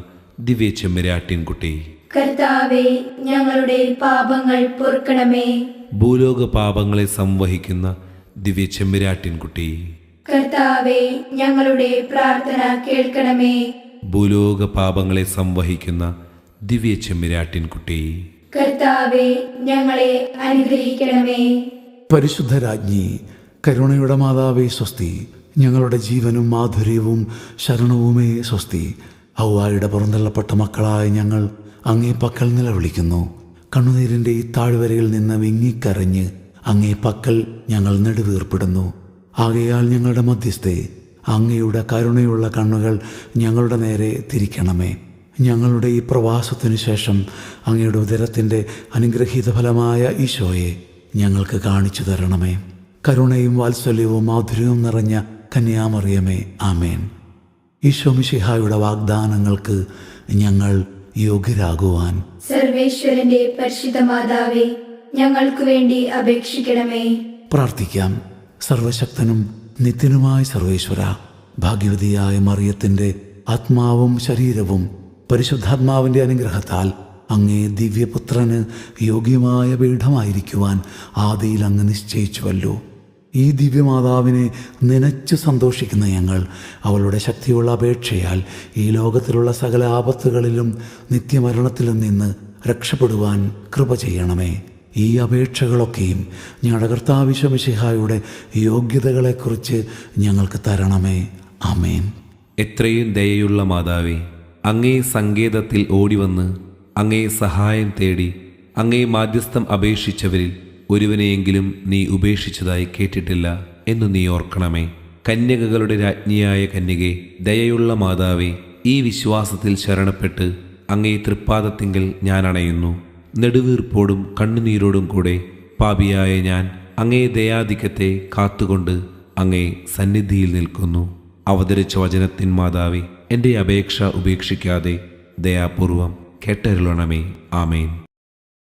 ദിവ്യ ചെമ്മരാട്ടിൻകുട്ടി, കർത്താവേ, ഞങ്ങളുടെ പാപങ്ങൾ പൊറുക്കണമേ. ഭൂലോക പാപങ്ങളെ സംവഹിക്കുന്ന ദിവ്യ ചെമ്മരാട്ടിൻകുട്ടി, കർത്താവേ, ഞങ്ങളുടെ പ്രാർത്ഥന കേൾക്കണമേ. ഭൂലോക പാപങ്ങളെ സംവഹിക്കുന്ന ദിവ്യ ചെമ്മരാട്ടിൻകുട്ടി, കർത്താവേ, ഞങ്ങളെ അനുഗ്രഹിക്കണമേ. പരിശുദ്ധ രാജ്ഞി, കരുണയുടെ മാതാവേ സ്വസ്തി. ഞങ്ങളുടെ ജീവനും മാധുര്യവും ശരണവുമേ സ്വസ്തി. ഹൗവായുടെ പുറന്തള്ളപ്പെട്ട മക്കളായ ഞങ്ങൾ അങ്ങേ പക്കൽ നിലവിളിക്കുന്നു. കണ്ണുനീരിൻ്റെ ഈ താഴ്വരയിൽ നിന്ന് വിങ്ങിക്കരഞ്ഞ് അങ്ങേ പക്കൽ ഞങ്ങൾ നെടുവീർപ്പിടുന്നു. ആകയാൽ ഞങ്ങളുടെ മധ്യസ്ഥെ, അങ്ങയുടെ കരുണയുള്ള കണ്ണുകൾ ഞങ്ങളുടെ നേരെ തിരിക്കണമേ. ഞങ്ങളുടെ ഈ പ്രവാസത്തിനു ശേഷം അങ്ങയുടെ ഉദരത്തിൻ്റെ അനുഗ്രഹീത ഫലമായ ഈശോയെ ഞങ്ങൾക്ക് കാണിച്ചു തരണമേ. കരുണയും വാത്സല്യവും മാധുര്യവും നിറഞ്ഞ കന്യാമറിയമേ, ആമേൻ. ഈശോ മിശിഹായുടെ വാഗ്ദാനങ്ങൾക്ക് ഞങ്ങൾ യോഗ്യരാകുവാൻ സർവേശ്വരന്റെ പരിശുദ്ധ മാതാവേ, ഞങ്ങൾക്കു വേണ്ടി അപേക്ഷിക്കണമേ. പ്രാർത്ഥിക്കാം. സർവശക്തനും നിത്യനുമായ സർവേശ്വര, ഭാഗ്യവതിയായ മറിയത്തിൻ്റെ ആത്മാവും ശരീരവും പരിശുദ്ധാത്മാവിൻ്റെ അനുഗ്രഹത്താൽ അങ്ങേ ദിവ്യപുത്രന് യോഗ്യമായ പീഠമായിരിക്കുവാൻ ആദിയിൽ അങ്ങ് നിശ്ചയിച്ചുവല്ലോ. ഈ ദിവ്യമാതാവിനെ നനച്ചു സന്തോഷിക്കുന്ന ഞങ്ങൾ അവളുടെ ശക്തിയുള്ള അപേക്ഷയാൽ ഈ ലോകത്തിലുള്ള സകല ആപത്തുകളിലും നിത്യമരണത്തിലും നിന്ന് രക്ഷപ്പെടുവാൻ കൃപ ചെയ്യണമേ. ഈ അപേക്ഷകളൊക്കെയും ഞങ്ങളുടെ കർത്താവ് ഈശോ മിശിഹായുടെ യോഗ്യതകളെക്കുറിച്ച് ഞങ്ങൾക്ക് തരണമേ. ആമേൻ. എത്രയും ദയയുള്ള മാതാവേ, അങ്ങേ സങ്കേതത്തിൽ ഓടിവന്ന് അങ്ങേ സഹായം തേടി അങ്ങേ മാധ്യസ്ഥം അപേക്ഷിച്ചവരിൽ ഒരുവനെയെങ്കിലും നീ ഉപേക്ഷിച്ചതായി കേട്ടിട്ടില്ല എന്നു നീ ഓർക്കണമേ. കന്യകകളുടെ രാജ്ഞിയായ കന്യകെ, ദയയുള്ള മാതാവേ, ഈ വിശ്വാസത്തിൽ ശരണപ്പെട്ട് അങ്ങേ തൃപ്പാദത്തിങ്കൽ ഞാൻ അണയുന്നു. നെടുവീർപ്പോടും കണ്ണുനീരോടും കൂടെ പാപിയായ ഞാൻ അങ്ങേ ദയാധിക്യത്തെ കാത്തുകൊണ്ട് അങ്ങേ സന്നിധിയിൽ നിൽക്കുന്നു. അവതരിച്ച വചനത്തിൻ മാതാവേ, എൻ്റെ അപേക്ഷ ഉപേക്ഷിക്കാതെ ദയാപൂർവം കേട്ടരുളണമേ. ആമേൻ.